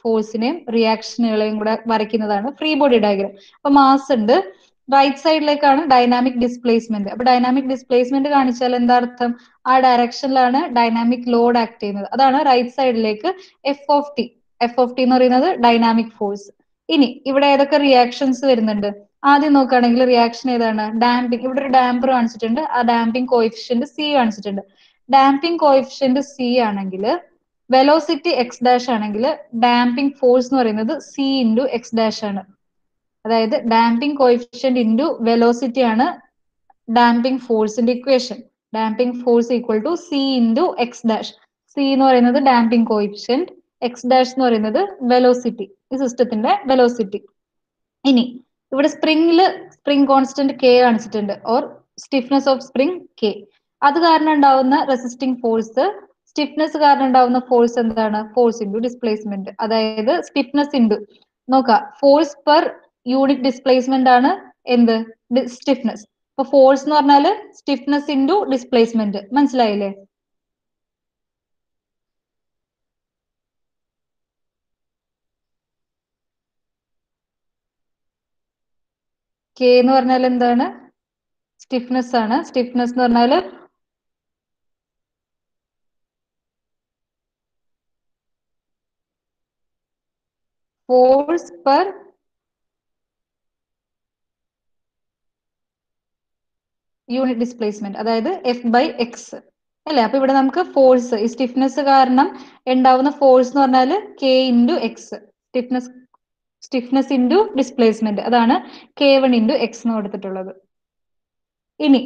ഫോഴ്സിനെയും റിയാക്ഷനുകളെയും കൂടെ വരയ്ക്കുന്നതാണ് ഫ്രീ ബോഡി ഡയഗ്രാം. അപ്പൊ മാസ് ഉണ്ട്, റൈറ്റ് സൈഡിലേക്കാണ് ഡൈനാമിക് ഡിസ്പ്ലേസ്മെന്റ്. അപ്പൊ ഡൈനാമിക് ഡിസ്പ്ലേസ്മെന്റ് കാണിച്ചാൽ എന്താ അർത്ഥം? ആ ഡയറക്ഷനിലാണ് ഡൈനാമിക് ലോഡ് ആക്ട് ചെയ്യുന്നത്. അതാണ് റൈറ്റ് സൈഡിലേക്ക് F of T. F of T എന്ന് പറയുന്നത് ഡൈനാമിക് ഫോഴ്സ്. ഇനി ഇവിടെ ഏതൊക്കെ റിയാക്ഷൻസ് വരുന്നുണ്ട്? ആദ്യം നോക്കുകയാണെങ്കിൽ റിയാക്ഷൻ ഏതാണ്? ഡാമ്പിംഗ്. ഇവിടെ ഒരു ഡാമ്പർ കാണിച്ചിട്ടുണ്ട്. ആ ഡാമ്പിംഗ് കോഎഫിഷ്യന്റ് സി കാണിച്ചിട്ടുണ്ട്. ഡാമ്പിംഗ് കോഎഫിഷ്യന്റ് സി ആണെങ്കിൽ വെലോസിറ്റി എക്സ് ഡാഷ് ആണെങ്കിൽ ഡാമ്പിംഗ് ഫോഴ്സ് എന്ന് പറയുന്നത് സി ഇൻറ്റു എക്സ് ഡാഷ് ആണ്. അതായത് ഡാമ്പിംഗ് കോഎഫിഷ്യന്റ് ഇൻറ്റു വെലോസിറ്റി ആണ് ഡാമ്പിംഗ് ഫോഴ്സിന്റെ equation. Damping force equal to C into X dash. C എന്ന് പറയുന്നത് ഡാമ്പിംഗ് കോഎഫിഷ്യന്റ്, എക്സ് ഡാഷ് എന്ന് പറയുന്നത് വെലോസിറ്റി, ഈ സിസ്റ്റത്തിന്റെ വെലോസിറ്റി. ഇനി ഇവിടെ സ്പ്രിംഗ് കോൺസ്റ്റന്റ് കെ കാണിച്ചിട്ടുണ്ട്, or stiffness of spring K. അത് കാരണം ഉണ്ടാവുന്ന റെസിസ്റ്റിംഗ് ഫോഴ്സ്, സ്റ്റിഫ്നെസ് കാരണം ഉണ്ടാവുന്ന ഫോഴ്സ് എന്താണ്? Force into displacement. അതായത് സ്റ്റിഫ്നെസ് ഇൻറ്റു നോക്കാം, ഫോഴ്സ് പെർ യൂണിറ്റ് ഡിസ്പ്ലേസ്മെന്റ് ആണ് എന്ത്? സ്റ്റിഫ്നെസ്. അപ്പൊ ഫോഴ്സ് എന്ന് പറഞ്ഞാല് സ്റ്റിഫ്നെസ് ഇൻറ്റു ഡിസ്പ്ലേസ്മെന്റ്. മനസ്സിലായില്ലേ? കെ എന്ന് പറഞ്ഞാൽ എന്താണ്? സ്റ്റിഫ്നെസ് ആണ്. സ്റ്റിഫ്നെസ് എന്ന് പറഞ്ഞാല് ഫോഴ്സ് പെർ യൂണിറ്റ് ഡിസ്പ്ലേസ്മെന്റ്, അതായത് എഫ് ബൈ എക്സ്. അല്ലേ? അപ്പൊ ഇവിടെ നമുക്ക് ഫോഴ്സ്, ഈ സ്റ്റിഫ്നെസ് കാരണം ഉണ്ടാവുന്ന ഫോഴ്സ് എന്ന് പറഞ്ഞാൽ K into X. Stiffness into displacement, അതാണ് K1 ഇൻറ്റു എക്സ് എന്ന് കൊടുത്തിട്ടുള്ളത്. ഇനി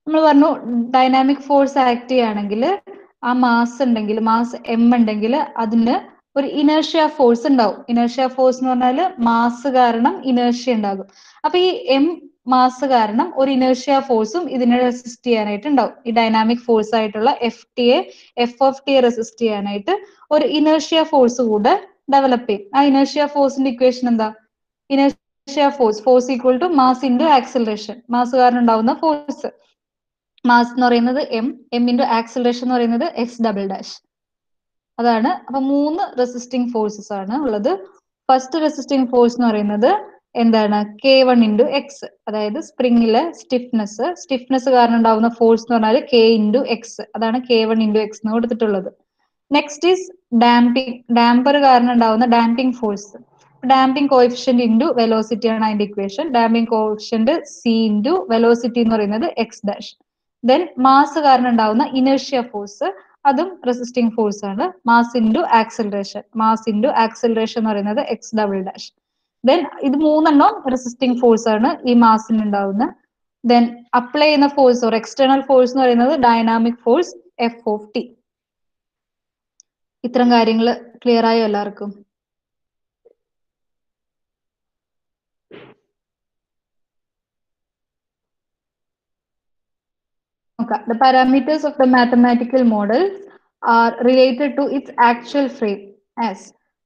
നമ്മൾ പറഞ്ഞു ഡൈനാമിക് ഫോഴ്സ് ആക്ട് ചെയ്യുകയാണെങ്കിൽ ആ മാസ് ഉണ്ടെങ്കിൽ, മാസ് എം ഉണ്ടെങ്കിൽ അതിന് ഒരു ഇനേർഷ്യ ഫോഴ്സ് ഉണ്ടാവും. ഇനേർഷ്യ ഫോഴ്സ് എന്ന് പറഞ്ഞാൽ മാസ് കാരണം ഇനേർഷ്യ ഉണ്ടാകും. അപ്പൊ ഈ എം മാസ് കാരണം ഒരു ഇനേർഷ്യ ഫോഴ്സും ഇതിനെ റെസിസ്റ്റ് ചെയ്യാനായിട്ട് ഉണ്ടാവും. ഈ ഡൈനാമിക് ഫോഴ്സ് ആയിട്ടുള്ള എഫ് ഓഫ് ടിയെ റെസിസ്റ്റ് ചെയ്യാനായിട്ട് ഒരു ഇനേർഷ്യ ഫോഴ്സ് കൂടെ ഡെവലപ്പ് ചെയ്യും. ആ ഇനേർഷ്യ ഫോഴ്സിന്റെ ഇക്വേഷൻ എന്താ? Inertia force equal to mass into acceleration. Mass കാരണം ഉണ്ടാവുന്ന ഫോഴ്സ്, മാസ് എന്ന് പറയുന്നത് എം ഇൻറ്റു ആക്സിലറേഷൻ എന്ന് പറയുന്നത് എക്സ് ഡബിൾ ഡാഷ്. അതാണ്. അപ്പൊ 3 റെസിസ്റ്റിംഗ് ഫോഴ്സസ് ആണ് ഉള്ളത്. ഫസ്റ്റ് റെസിസ്റ്റിംഗ് ഫോഴ്സ് എന്ന് പറയുന്നത് എന്താണ്? K1 ഇൻറ്റു എക്സ്, അതായത് സ്പ്രിങ്ങിലെ സ്റ്റിഫ്നെസ് കാരണം ഉണ്ടാവുന്ന ഫോഴ്സ് എന്ന് പറഞ്ഞാൽ K ഇൻറ്റു എക്സ്, അതാണ് K1 ഇൻറ്റു എക്സ് എന്ന് കൊടുത്തിട്ടുള്ളത്. നെക്സ്റ്റ് ഈസ് ഡാമ്പർ കാരണം ഉണ്ടാവുന്ന damping force. Damping coefficient into velocity ആണ് അതിന്റെ equation. Damping coefficient C into velocity എന്ന് പറയുന്നത് എക്സ് ഡാഷ്. ദെൻ മാസ് കാരണം ഉണ്ടാവുന്ന ഇനേർഷ്യ ഫോഴ്സ്, അതും റെസിസ്റ്റിംഗ് ഫോഴ്സ് ആണ്. മാസ് ഇൻറ്റു ആക്സിലറേഷൻ എന്ന് പറയുന്നത് എക്സ് ഡബിൾ ഡാഷ്. ദെൻ ഇത് 3 റെസിസ്റ്റിംഗ് ഫോഴ്സ് ആണ് ഈ മാസിന് ഉണ്ടാവുന്ന. ദെൻ അപ്ലൈ ചെയ്യുന്ന ഫോഴ്സ് ഓർ എക്സ്റ്റേണൽ ഫോഴ്സ് എന്ന് പറയുന്നത് dynamic force F of T. ഇത്തരം കാര്യങ്ങൾ ക്ലിയർ ആയോ എല്ലാവർക്കും? Okay. The parameters of the mathematical model are related to its actual frame as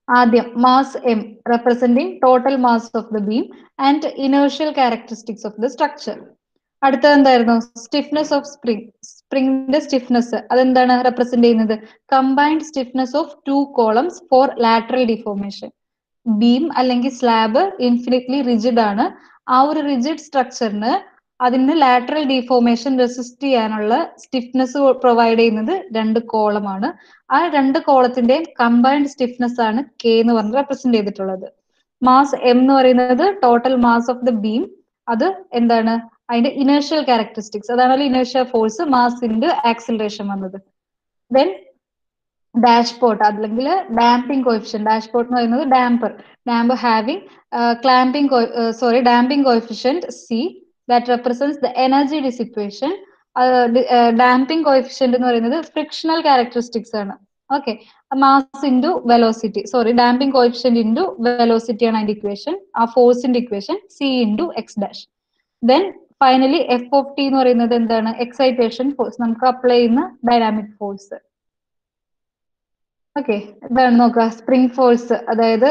ആദ്യം mass m representing total mass of the beam and inertial characteristics of the structure. അടുത്തത് എന്തായിരുന്നു? Stiffness of സ്പ്രിങ്ങിന്റെ stiffness അതെന്താണ് represent ചെയ്യുന്നത്? Combined stiffness of 2 columns for lateral deformation. Beam അല്ലെങ്കിൽ slab infinitely rigid ആണ്. ആ ഒരു റിജിഡ് സ്ട്രക്ചറിന് അതിന് ലാറ്ററൽ ഡിഫോർമേഷൻ റെസിസ്റ്റ് ചെയ്യാനുള്ള സ്റ്റിഫ്നെസ് പ്രൊവൈഡ് ചെയ്യുന്നത് 2 കോളമാണ്. ആ 2 കോളത്തിന്റെയും കമ്പൈൻഡ് സ്റ്റിഫ്നെസ് ആണ് കെ എന്ന് പറഞ്ഞ് റെപ്രസെന്റ് ചെയ്തിട്ടുള്ളത്. മാസ് എം എന്ന് പറയുന്നത് total mass of the beam, അത് എന്താണ്? അതിന്റെ ഇനേർഷ്യൽ ക്യാരക്ടറിസ്റ്റിക്സ്, അതാണല്ലോ inertia force, mass into acceleration വന്നത്. ദെൻ ഡാഷ്പോർട്ട് അല്ലെങ്കിൽ ഡാമ്പിംഗ് കോഎഫിഷ്യന്റ്. ഡാഷ്പോർട്ട് എന്ന് പറയുന്നത് damper having damping coefficient C that represents the energy dissipation. Damping coefficient എന്ന് പറയുന്നത് ഫ്രിക്ഷണൽ ക്യാരക്ടറിസ്റ്റിക്സ് ആണ്. Okay, mass into velocity, damping coefficient into velocity ആണ് അതിന്റെ ഇക്വേഷൻ. ആ ഫോഴ്സിന്റെ equation C into X dash. Then finally F of T എന്ന് പറയുന്നത് എന്താണ്? എക്സൈറ്റേഷൻ ഫോഴ്സ്, നമുക്ക് അപ്ലൈ ചെയ്യുന്ന ഡൈനാമിക് ഫോഴ്സ്. ഓക്കെ, ഇതാണ് നോക്കുക. സ്പ്രിംഗ് ഫോഴ്സ്, അതായത്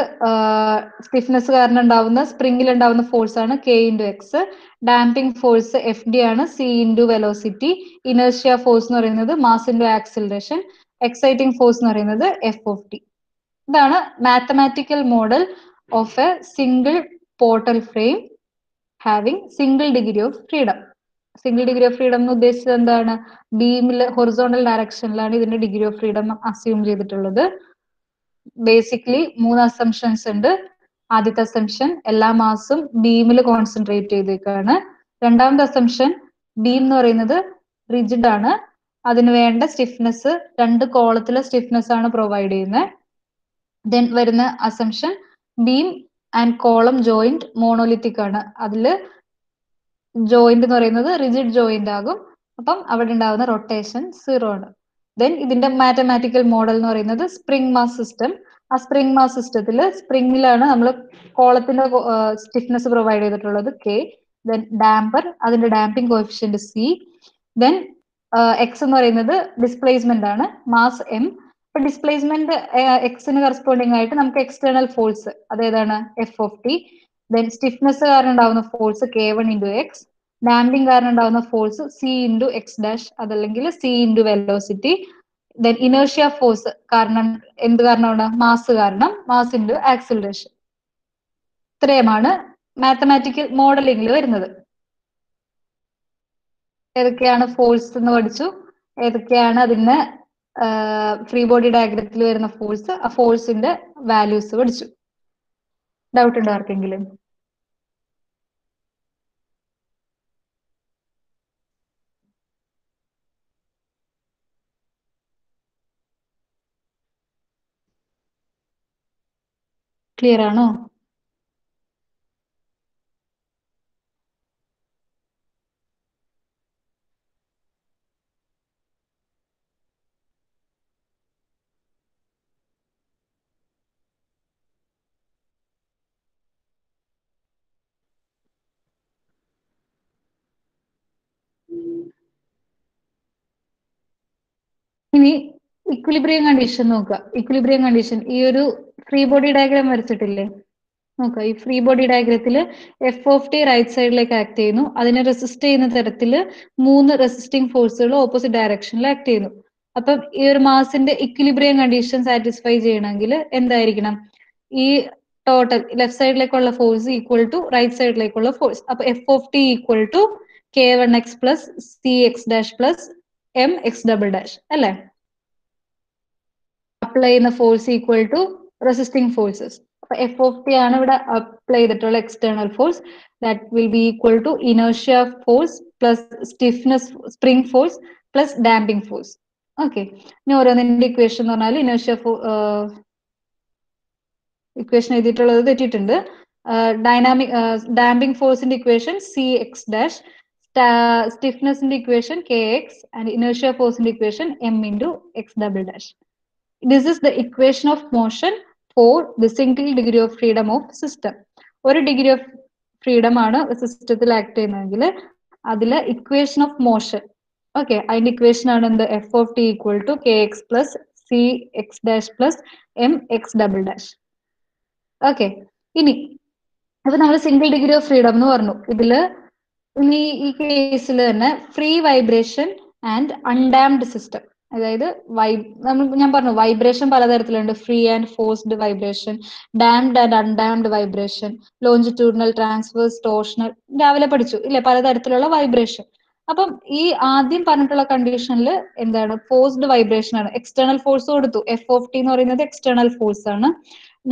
സ്റ്റിഫ്നെസ് കാരണം ഉണ്ടാവുന്ന സ്പ്രിംഗിൽ ഉണ്ടാവുന്ന ഫോഴ്സ് ആണ് K into X. Damping force F D ആണ്, C into velocity. Inertia force എന്ന് പറയുന്നത് mass into acceleration. Exciting force എന്ന് പറയുന്നത് എഫ് ഓഫ് ടി. ഇതാണ് mathematical model of a single portal frame having single degree of freedom. Single degree of freedom എന്ന് ഉദ്ദേശിച്ചത് എന്താണ്? ബീമിൽ ഹൊറിസോണ്ടൽ ഡയറക്ഷനിലാണ് ഇതിന്റെ ഡിഗ്രി ഓഫ് ഫ്രീഡം അസ്യൂം ചെയ്തിട്ടുള്ളത്. ബേസിക്കലി 3 അസംഷൻസ് ഉണ്ട്. ആദ്യത്തെ അസംഷൻ എല്ലാ മാസും ബീമിൽ കോൺസെൻട്രേറ്റ് ചെയ്തേക്കാണ്. രണ്ടാമത്തെ അസംഷൻ ബീം എന്ന് പറയുന്നത് റിജിഡ് ആണ്, അതിന് വേണ്ട സ്റ്റിഫ്നെസ് 2 കോളത്തിലെ സ്റ്റിഫ്നെസ് ആണ് പ്രൊവൈഡ് ചെയ്യുന്നത്. ദെൻ വരുന്ന assumption beam and column joint monolithic ആണ്, അതില് ജോയിന്റ് എന്ന് പറയുന്നത് റിജിഡ് ജോയിന്റ് ആകും. അപ്പം അവിടെ ഉണ്ടാകുന്ന റൊട്ടേഷൻ 0 ആണ്. ദെൻ ഇതിന്റെ മാത്തമാറ്റിക്കൽ മോഡൽ എന്ന് പറയുന്നത് സ്പ്രിംഗ് മാസ് സിസ്റ്റം. ആ സ്പ്രിംഗ് മാസ് സിസ്റ്റത്തിൽ സ്പ്രിംഗിലാണ് നമ്മൾ കോളത്തിന്റെ സ്റ്റിഫ്നെസ് പ്രൊവൈഡ് ചെയ്തിട്ടുള്ളത് കെ. ദെൻ ഡാമ്പർ, അതിന്റെ damping coefficient C. Then X എന്ന് പറയുന്നത് ഡിസ്പ്ലേസ്മെന്റ് ആണ്, മാസ് എം. ഇപ്പൊ ഡിസ്പ്ലേസ്മെന്റ് എക്സിന് കറസ്പോണ്ടിങ് ആയിട്ട് നമുക്ക് എക്സ്റ്റേണൽ ഫോഴ്സ് അതേതാണ്? F of T. Then stiffness കാരണം ഉണ്ടാവുന്ന force K1 into X. Damping കാരണം ഉണ്ടാവുന്ന force C into X dash, അതല്ലെങ്കിൽ C into velocity. Then inertia force കാരണം എന്ത് കാരണമാണ്? മാസ് കാരണം, മാസ് ഇൻറ്റു ആക്സിലറേഷൻ. ഇത്രയുമാണ് മാത്തമാറ്റിക്കൽ മോഡലിംഗിൽ വരുന്നത്. ഏതൊക്കെയാണ് ഫോഴ്സ് എന്ന് പഠിച്ചു, ഏതൊക്കെയാണ് അതിന് ഫ്രീ ബോഡി ഡയഗ്രത്തിൽ വരുന്ന ഫോഴ്സ്, ആ ഫോഴ്സിന്റെ വാല്യൂസ് പഠിച്ചു. ഡൗട്ട് ഉണ്ടോ ആർക്കെങ്കിലും? ക്ലിയർ ആണോ? ഇനി ഇക്വിലിബ്രിയം കണ്ടീഷൻ നോക്കുക. ഇക്വിലിബ്രിയം കണ്ടീഷൻ ഈ ഒരു ഫ്രീ ബോഡി ഡയഗ്രാം വരച്ചിട്ടില്ലേ? നോക്കുക, ഈ ഫ്രീ ബോഡി ഡയഗ്രത്തിൽ എഫ് ഓഫ് ടി റൈറ്റ് സൈഡിലേക്ക് ആക്ട് ചെയ്യുന്നു. അതിനെ റെസിസ്റ്റ് ചെയ്യുന്ന തരത്തിൽ 3 റെസിസ്റ്റിംഗ് ഫോഴ്സുകൾ ഓപ്പോസിറ്റ് ഡയറക്ഷനിൽ ആക്ട് ചെയ്യുന്നു. അപ്പം ഈ ഒരു മാസിന്റെ ഇക്വിലിബ്രിയം കണ്ടീഷൻ സാറ്റിസ്ഫൈ ചെയ്യണമെങ്കിൽ എന്തായിരിക്കണം? ഈ ടോട്ടൽ ലെഫ്റ്റ് സൈഡിലേക്കുള്ള ഫോഴ്സ് ഈക്വൽ ടു റൈറ്റ് സൈഡിലേക്കുള്ള ഫോഴ്സ്. അപ്പൊ F of T equal to k1x plus C X dash plus M X double dash അല്ലേ? അപ്ലൈ ചെയ്യുന്ന force equal to resisting forces. അപ്പൊ F of ടി ആണ് ഇവിടെ അപ്ലൈ ചെയ്തിട്ടുള്ള external force. That will be equal to inertia force plus stiffness spring force plus damping force. Okay, ഇനി ഓരോന്നിന്റെ ഇക്വേഷൻ എന്ന് പറഞ്ഞാൽ ഇനേർഷ്യ ഇക്വേഷൻ എഴുതിയിട്ടുള്ളത് തെറ്റിയിട്ടുണ്ട്. ഡൈനാമിക് ഡാമ്പിംഗ് ഫോഴ്സിന്റെ ഇക്വേഷൻ സി എക്സ് ഡാഷ്, സ്റ്റിഫ്നെസിന്റെ equation K X and inertia ഫോഴ്സിന്റെ equation M into X double dash. This is the equation of motion for the single degree of freedom of system. ഒരു degree of freedom ആണ് സിസ്റ്റത്തിൽ act ചെയ്യുന്നതെങ്കിൽ അതിലെ equation of motion, okay, അതിന്റെ equation ആണ് എന്ത്? F of T equal to K X plus C X dash plus M X double dash. Okay, ഇനി അപ്പൊ നമ്മൾ സിംഗിൾ ഡിഗ്രി ഓഫ് ഫ്രീഡം എന്ന് പറഞ്ഞു. ഇതില് ഇനി ഈ കേസിൽ തന്നെ free vibration and undamped system, അതായത് ഞാൻ പറഞ്ഞു വൈബ്രേഷൻ പലതരത്തിലുണ്ട്. Free and forced vibration, damped and undamped vibration, longitudinal, transverse, torsional, രാവിലെ പഠിച്ചു ഇല്ലേ, പലതരത്തിലുള്ള വൈബ്രേഷൻ. അപ്പം ഈ ആദ്യം പറഞ്ഞിട്ടുള്ള കണ്ടീഷനിൽ എന്താണ്? ഫോഴ്സ്ഡ് വൈബ്രേഷൻ ആണ്. എക്സ്റ്റേണൽ ഫോഴ്സ് കൊടുത്തു. എഫ് ഓഫ് ടി എന്ന് പറയുന്നത് എക്സ്റ്റേണൽ ഫോഴ്സ് ആണ്.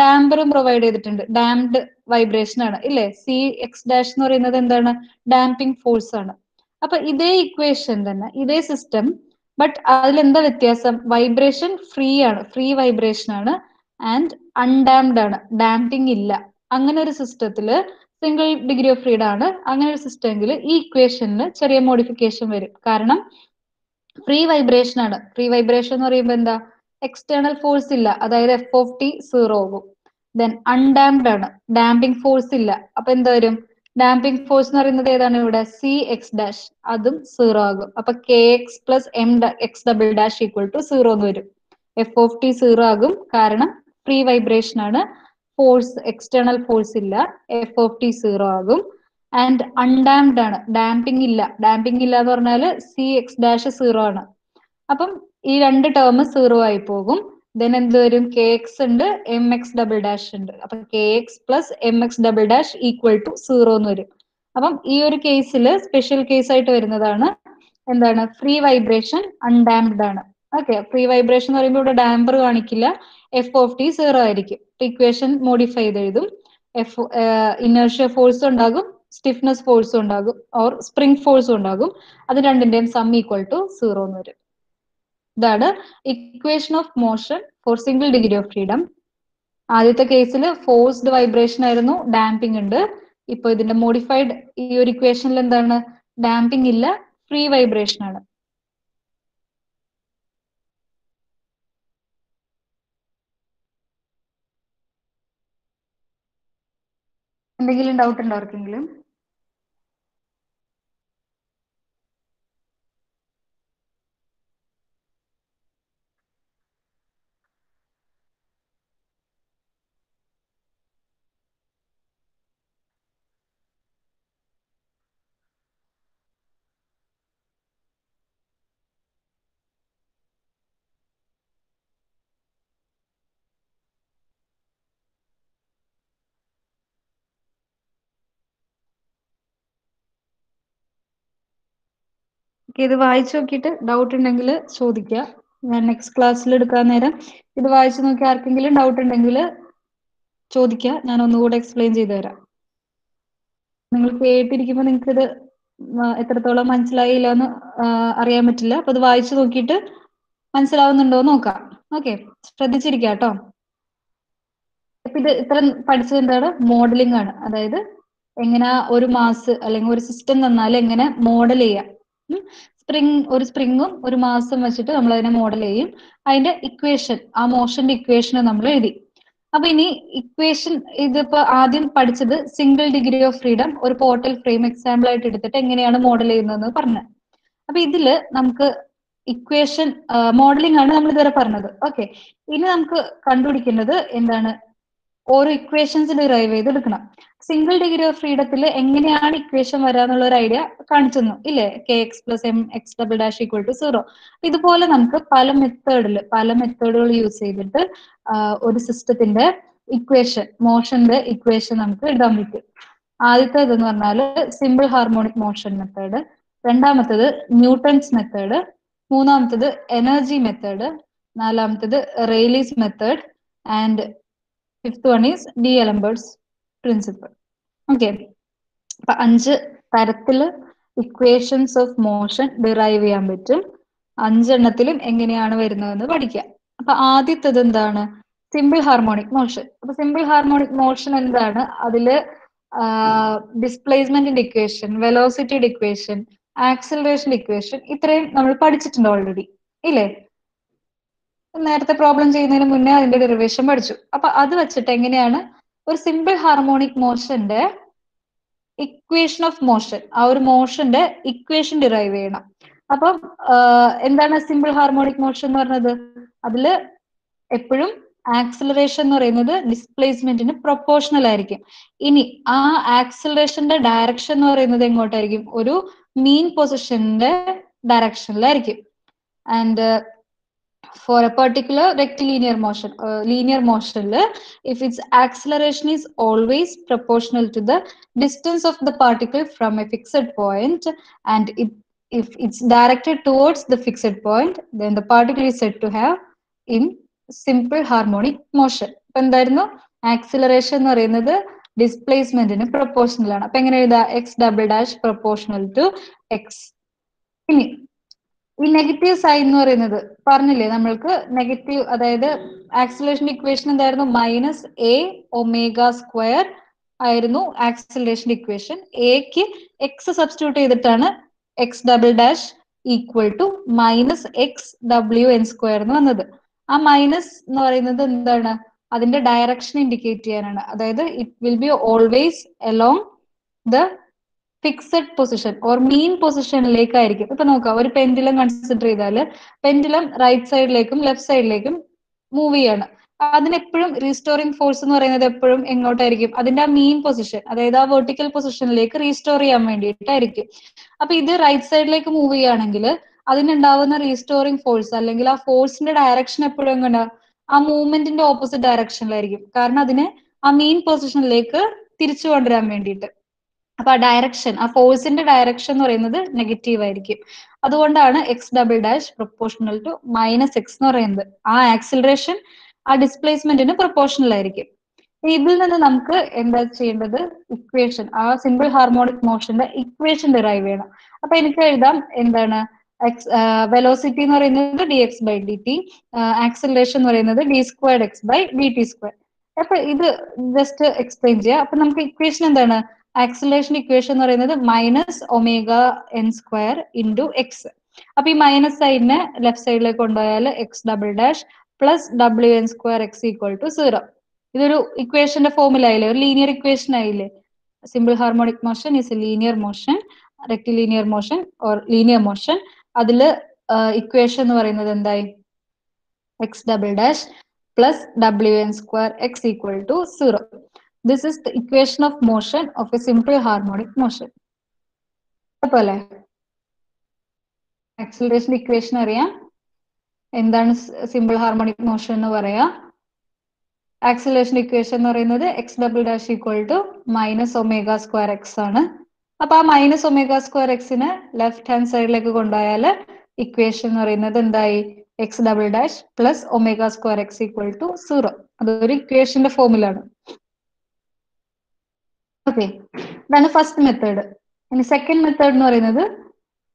ഡാംബറും പ്രൊവൈഡ് ചെയ്തിട്ടുണ്ട്. ഡാംഡ് വൈബ്രേഷൻ ആണ് ഇല്ലേ? സി എക്സ് ഡാഷ് എന്ന് പറയുന്നത് എന്താണ്? ഡാമ്പിംഗ് ഫോഴ്സ് ആണ്. അപ്പൊ ഇതേ ഇക്വേഷൻ തന്നെ, ഇതേ സിസ്റ്റം, ബട്ട് അതിലെന്താ വ്യത്യാസം? വൈബ്രേഷൻ ഫ്രീ ആണ്, ഫ്രീ വൈബ്രേഷൻ ആണ്, ആൻഡ് അൺഡാംഡ് ആണ്, ഡാമ്പിംഗ് ഇല്ല. അങ്ങനെ ഒരു സിസ്റ്റത്തില് സിംഗിൾ ഡിഗ്രി ഓഫ് ഫ്രീഡം ആണ്. അങ്ങനെ ഒരു സിസ്റ്റമെങ്കിൽ ഈ ഇക്വേഷനിൽ ചെറിയ മോഡിഫിക്കേഷൻ വരും. കാരണം ഫ്രീ വൈബ്രേഷൻ ആണ്. ഫ്രീ വൈബ്രേഷൻ എന്ന് പറയുമ്പോൾ എന്താ? എക്സ്റ്റേണൽ ഫോഴ്സ് ഇല്ല, അതായത് എഫ് ഓഫ് ടി സീറോ ആകും. ദെൻ അൺഡാംഡ് ആണ്, ഡാമ്പിംഗ് ഫോഴ്സ് ഇല്ല. അപ്പൊ എന്താ വരും? ഡാമ്പിംഗ് ഫോഴ്സ് എന്ന് പറയുന്നത് ഏതാണ് ഇവിടെ? സി എക്സ് ഡാഷ്, അതും സീറോ ആകും. അപ്പൊ K X plus M X double dash equal to zero എന്ന് വരും. എഫ് ഓഫ് ടി സീറോ ആകും, കാരണം ഫ്രീ വൈബ്രേഷൻ ആണ്, ഫോഴ്സ് എക്സ്റ്റേണൽ ഫോഴ്സ് ഇല്ല, എഫ് ഓഫ് ടി സീറോ ആകും. ആൻഡ് അൺഡാംഡ് ആണ്, ഡാമ്പിംഗ് ഇല്ല. ഡാമ്പിംഗ് ഇല്ല എന്ന് പറഞ്ഞാല് സി എക്സ് ഡാഷ് സീറോ ആണ്. അപ്പം ഈ രണ്ട് ടേം സീറോ ആയി പോകും. ദെൻ എന്ത് വരും? കെ എക്സ് ഉണ്ട്, എം എക്സ് ഡബിൾ ഡാഷ് ഉണ്ട്. അപ്പൊ K X plus M X double dash equal to zero എന്ന് വരും. അപ്പം ഈ ഒരു കേസിൽ സ്പെഷ്യൽ കേസ് ആയിട്ട് വരുന്നതാണ് എന്താണ്? ഫ്രീ വൈബ്രേഷൻ അൺഡാംപ്ഡ് ആണ്. ഓക്കെ, ഫ്രീ വൈബ്രേഷൻ എന്ന് പറയുമ്പോൾ ഇവിടെ ഡാമ്പർ കാണിക്കില്ല, എഫ് ഓഫ് ടി സീറോ ആയിരിക്കും. ഇക്വേഷൻ മോഡിഫൈ ചെയ്ത് എഴുതും. എഫ് ഇനേർഷ്യ ഫോഴ്സ് ഉണ്ടാകും, സ്റ്റിഫ്നെസ് ഫോഴ്സും ഉണ്ടാകും, ഓർ സ്പ്രിംഗ് ഫോഴ്സും ഉണ്ടാകും. അത് രണ്ടിന്റെയും സം ഈക്വൽ ടു സീറോ എന്ന് വരും. ഇതാണ് equation of motion for single degree of freedom. ആദ്യത്തെ കേസിൽ ഫോഴ്സ്ഡ് വൈബ്രേഷൻ ആയിരുന്നു, ഡാമ്പിംഗ് ഉണ്ട്. ഇപ്പൊ ഇതിന്റെ മോഡിഫൈഡ് ഈ ഒരു ഇക്വേഷനിൽ എന്താണ്? ഡാമ്പിംഗ് ഇല്ല, ഫ്രീ വൈബ്രേഷൻ ആണ്. എന്തെങ്കിലും ഡൗട്ട് ഉണ്ടോ ആർക്കെങ്കിലും? ഇത് വായിച്ചു നോക്കിയിട്ട് ഡൗട്ട് ഉണ്ടെങ്കിൽ ചോദിക്കുക. ഞാൻ നെക്സ്റ്റ് ക്ലാസ്സിൽ എടുക്കാൻ നേരം ഇത് വായിച്ചു നോക്കി ആർക്കെങ്കിലും ഡൗട്ട് ഉണ്ടെങ്കിൽ ചോദിക്കുക, ഞാൻ ഒന്നുകൂടെ എക്സ്പ്ലെയിൻ ചെയ്തു തരാം. നിങ്ങൾ കേട്ടിരിക്കുമ്പോൾ നിങ്ങൾക്ക് ഇത് എത്രത്തോളം മനസ്സിലായില്ല എന്ന് അറിയാൻ പറ്റില്ല. അപ്പൊ ഇത് വായിച്ചു നോക്കിയിട്ട് മനസ്സിലാവുന്നുണ്ടോ എന്ന് നോക്കാം. ഓക്കെ, ശ്രദ്ധിച്ചിരിക്കാം കേട്ടോ. അപ്പൊ ഇത് ഇത്ര പഠിച്ചത് എന്താണ്? മോഡലിംഗ് ആണ്. അതായത് എങ്ങനെ ഒരു മാസ് അല്ലെങ്കിൽ ഒരു സിസ്റ്റം തന്നാൽ എങ്ങനെ മോഡൽ ചെയ്യാം. ഒരു സ്പ്രിങ്ങും ഒരു മാസം വെച്ചിട്ട് നമ്മൾ അതിനെ മോഡൽ ചെയ്യും. അതിന്റെ ഇക്വേഷൻ, ആ മോഷന്റെ ഇക്വേഷൻ നമ്മൾ എഴുതി. അപ്പൊ ഇനി ഇക്വേഷൻ ഇതിപ്പോ ആദ്യം പഠിച്ചത് സിംഗിൾ ഡിഗ്രി ഓഫ് ഫ്രീഡം ഒരു പോർട്ടൽ ഫ്രെയിം എക്സാമ്പിൾ ആയിട്ട് എടുത്തിട്ട് എങ്ങനെയാണ് മോഡൽ ചെയ്യുന്നതെന്ന് പറഞ്ഞു. അപ്പൊ ഇതില് നമുക്ക് ഇക്വേഷൻ മോഡലിംഗ് ആണ് നമ്മൾ ഇതുവരെ പറഞ്ഞത്. ഓക്കെ, ഇനി നമുക്ക് കണ്ടുപിടിക്കേണ്ടത് എന്താണ്? ഓരോ ഇക്വേഷൻസ് ഡിറൈവ് ചെയ്തെടുക്കണം. സിംഗിൾ ഡിഗ്രി ഓഫ് ഫ്രീഡത്തിൽ എങ്ങനെയാണ് ഇക്വേഷൻ വരാന്നുള്ള ഒരു ഐഡിയ കാണിച്ചു തന്നു ഇല്ലേ? K X plus M X double dash equal to 0. ഇതുപോലെ നമുക്ക് പല മെത്തേഡുകൾ യൂസ് ചെയ്തിട്ട് ഒരു സിസ്റ്റത്തിന്റെ ഇക്വേഷൻ, മോഷന്റെ ഇക്വേഷൻ നമുക്ക് എഴുതാൻ പറ്റും. ആദ്യത്തേത് എന്ന് പറഞ്ഞാൽ സിമ്പിൾ ഹാർമോണിക് മോഷൻ മെത്തേഡ്, രണ്ടാമത്തേത് ന്യൂട്ടൺസ് മെത്തേഡ്, മൂന്നാമത്തേത് എനർജി മെത്തേഡ്, നാലാമത്തേത് Rayleigh's method, and fifth one is D'Alembert's principle. Okay, അപ്പൊ 5 തരത്തില് ഇക്വേഷൻസ് ഓഫ് മോഷൻ ഡിറൈവ് ചെയ്യാൻ പറ്റും. 5 എണ്ണത്തിലും എങ്ങനെയാണ് വരുന്നതെന്ന് പഠിക്കാം. അപ്പൊ ആദ്യത്തേത് എന്താണ്? Simple harmonic motion. അപ്പൊ സിമ്പിൾ ഹാർമോണിക് മോഷൻ എന്താണ്? അതില് ഡിസ്പ്ലേസ്മെന്റിന്റെ ഇക്വേഷൻ, വെലോസിറ്റിയുടെ ഇക്വേഷൻ, ആക്സിലറേഷന്റെ ഇക്വേഷൻ ഇത്രയും നമ്മൾ പഠിച്ചിട്ടുണ്ട് ഓൾറെഡി ഇല്ലേ? നേരത്തെ പ്രോബ്ലം ചെയ്യുന്നതിന് മുന്നേ അതിന്റെ ഡെറിവേഷൻ പഠിച്ചു. അപ്പൊ അത് വെച്ചിട്ട് എങ്ങനെയാണ് ഒരു സിമ്പിൾ ഹാർമോണിക് മോഷന്റെ ഇക്വേഷൻ ഓഫ് മോഷൻ, ആ ഒരു മോഷന്റെ ഇക്വേഷൻ ഡിറൈവ് ചെയ്യണം. അപ്പം എന്താണ് സിമ്പിൾ ഹാർമോണിക് മോഷൻ എന്ന് പറഞ്ഞത്? അതില് എപ്പോഴും ആക്സിലറേഷൻ എന്ന് പറയുന്നത് ഡിസ്പ്ലേസ്മെന്റിന് പ്രൊപ്പോർഷണൽ ആയിരിക്കും. ഇനി ആ ആക്സിലറേഷന്റെ ഡയറക്ഷൻ എന്ന് പറയുന്നത് എങ്ങോട്ടായിരിക്കും? ഒരു മീൻ പൊസിഷന്റെ ഡയറക്ഷനിലായിരിക്കും. And for a particular rectilinear motion, linear motion, if its acceleration is always proportional to the distance of the particle from a fixed point, and if it's directed towards the fixed point, then the particle is said to have in simple harmonic motion. അപ്പൊ എന്തായിരുന്നു? Acceleration എന്ന് പറയുന്നത് ഡിസ്പ്ലേസ്മെന്റിന് proportional ആണ്. അപ്പൊ എങ്ങനെ എഴുതാ? X double dash proportional to X. ഇനി ഈ നെഗറ്റീവ് സൈൻ എന്ന് പറയുന്നത് പറഞ്ഞില്ലേ നമ്മൾക്ക്? നെഗറ്റീവ്, അതായത് ആക്സിലറേഷൻ ഇക്വേഷൻ എന്തായിരുന്നു? മൈനസ് എ ഒമേഗ സ്ക്വയർ ആയിരുന്നു ആക്സിലറേഷൻ ഇക്വേഷൻ. എക്ക് എക്സ് സബ്സ്റ്റിറ്റ്യൂട്ട് ചെയ്തിട്ടാണ് X double dash equal to minus X W N square എന്ന് വന്നത്. ആ മൈനസ് എന്ന് പറയുന്നത് എന്താണ്? അതിന്റെ ഡയറക്ഷൻ ഇൻഡിക്കേറ്റ് ചെയ്യാനാണ്. അതായത് it will be always along the fixed position or mean പൊസിഷനിലേക്കായിരിക്കും. ഇപ്പൊ നോക്കാം, ഒരു പെൻഡുലം കൺസിഡർ ചെയ്താൽ പെൻഡുലം റൈറ്റ് സൈഡിലേക്കും ലെഫ്റ്റ് സൈഡിലേക്കും മൂവ് ചെയ്യാണ്. അതിനെപ്പോഴും റീസ്റ്റോറിംഗ് ഫോഴ്സ് എന്ന് പറയുന്നത് എപ്പോഴും എങ്ങോട്ടായിരിക്കും? അതിന്റെ ആ മീൻ പൊസിഷൻ, അതായത് ആ വെർട്ടിക്കൽ പൊസിഷനിലേക്ക് റീസ്റ്റോർ ചെയ്യാൻ വേണ്ടിയിട്ടായിരിക്കും. അപ്പൊ ഇത് റൈറ്റ് സൈഡിലേക്ക് മൂവ് ചെയ്യുകയാണെങ്കിൽ അതിനുണ്ടാവുന്ന റീസ്റ്റോറിംഗ് ഫോഴ്സ് അല്ലെങ്കിൽ ആ ഫോഴ്സിന്റെ ഡയറക്ഷൻ എപ്പോഴും എങ്ങനെ? ആ മൂവ്മെന്റിന്റെ ഓപ്പോസിറ്റ് ഡയറക്ഷനിലായിരിക്കും. കാരണം അതിനെ ആ മീൻ പൊസിഷനിലേക്ക് തിരിച്ചു കൊണ്ടുവരാൻ വേണ്ടിയിട്ട്. അപ്പൊ ആ ഡയറക്ഷൻ, ആ ഫോഴ്സിന്റെ ഡയറക്ഷൻ എന്ന് പറയുന്നത് നെഗറ്റീവ് ആയിരിക്കും. അതുകൊണ്ടാണ് X double dash proportional to minus X എന്ന് പറയുന്നത്. ആ ആക്സിലറേഷൻ ആ ഡിസ്പ്ലേസ്മെന്റിന് പ്രൊപ്പോർഷണൽ ആയിരിക്കും. ഇതിൽ നിന്ന് നമുക്ക് എന്താ ചെയ്യേണ്ടത്? ഇക്വേഷൻ, ആ സിമ്പിൾ ഹാർമോണിക് മോഷന്റെ ഇക്വേഷൻ ഡിറൈവ് ചെയ്യണം. അപ്പൊ എനിക്ക് എഴുതാം എന്താണ്? വെലോസിറ്റി എന്ന് പറയുന്നത് D X by D T, acceleration എന്ന് പറയുന്നത് D squared X by D T square. അപ്പൊ ഇത് ജസ്റ്റ് എക്സ്പ്ലെയിൻ ചെയ്യാം. അപ്പൊ നമുക്ക് ഇക്വേഷൻ എന്താണ്? ആക്സിലറേഷൻ ഇക്വേഷൻ എന്ന് പറയുന്നത് minus omega N square into X. അപ്പൊ ഈ മൈനസ് സൈഡിനെ ലെഫ്റ്റ് സൈഡിലേക്ക് കൊണ്ടുപോയാൽ X double dash plus W N square X equal to 0. ഇതൊരു ഇക്വേഷന്റെ ഫോമിൽ ആയില്ലേ? ഒരു ലീനിയർ ഇക്വേഷൻ ആയില്ലേ? Simple harmonic motion is a linear motion, rectilinear motion or linear motion. അതില് ഇക്വേഷൻ എന്ന് പറയുന്നത് എന്തായി? X double dash plus W N square X equal to 0. This is the equation of motion of a simple harmonic motion. അതുപോലെ acceleration equation അറിയാം. എന്താണ് simple harmonic motion എന്ന് പറയാം? Acceleration equation എന്ന് പറയുന്നത് x double dash equal to minus omega square x ആണ്. അപ്പൊ ആ മൈനസ് ഒമേഗ സ്ക്വയർ എക്സിന് ലെഫ്റ്റ് ഹാൻഡ് സൈഡിലേക്ക് കൊണ്ടുപോയാൽ ഇക്വേഷൻ എന്ന് പറയുന്നത് എന്തായി? X double dash plus omega square X equal to 0. അതൊരു ഇക്വേഷന്റെ ഫോമിലാണ്. ഓക്കെ, ഇതാണ് ഫസ്റ്റ് മെത്തേഡ്. ഇനി സെക്കൻഡ് മെത്തേഡ് എന്ന് പറയുന്നത്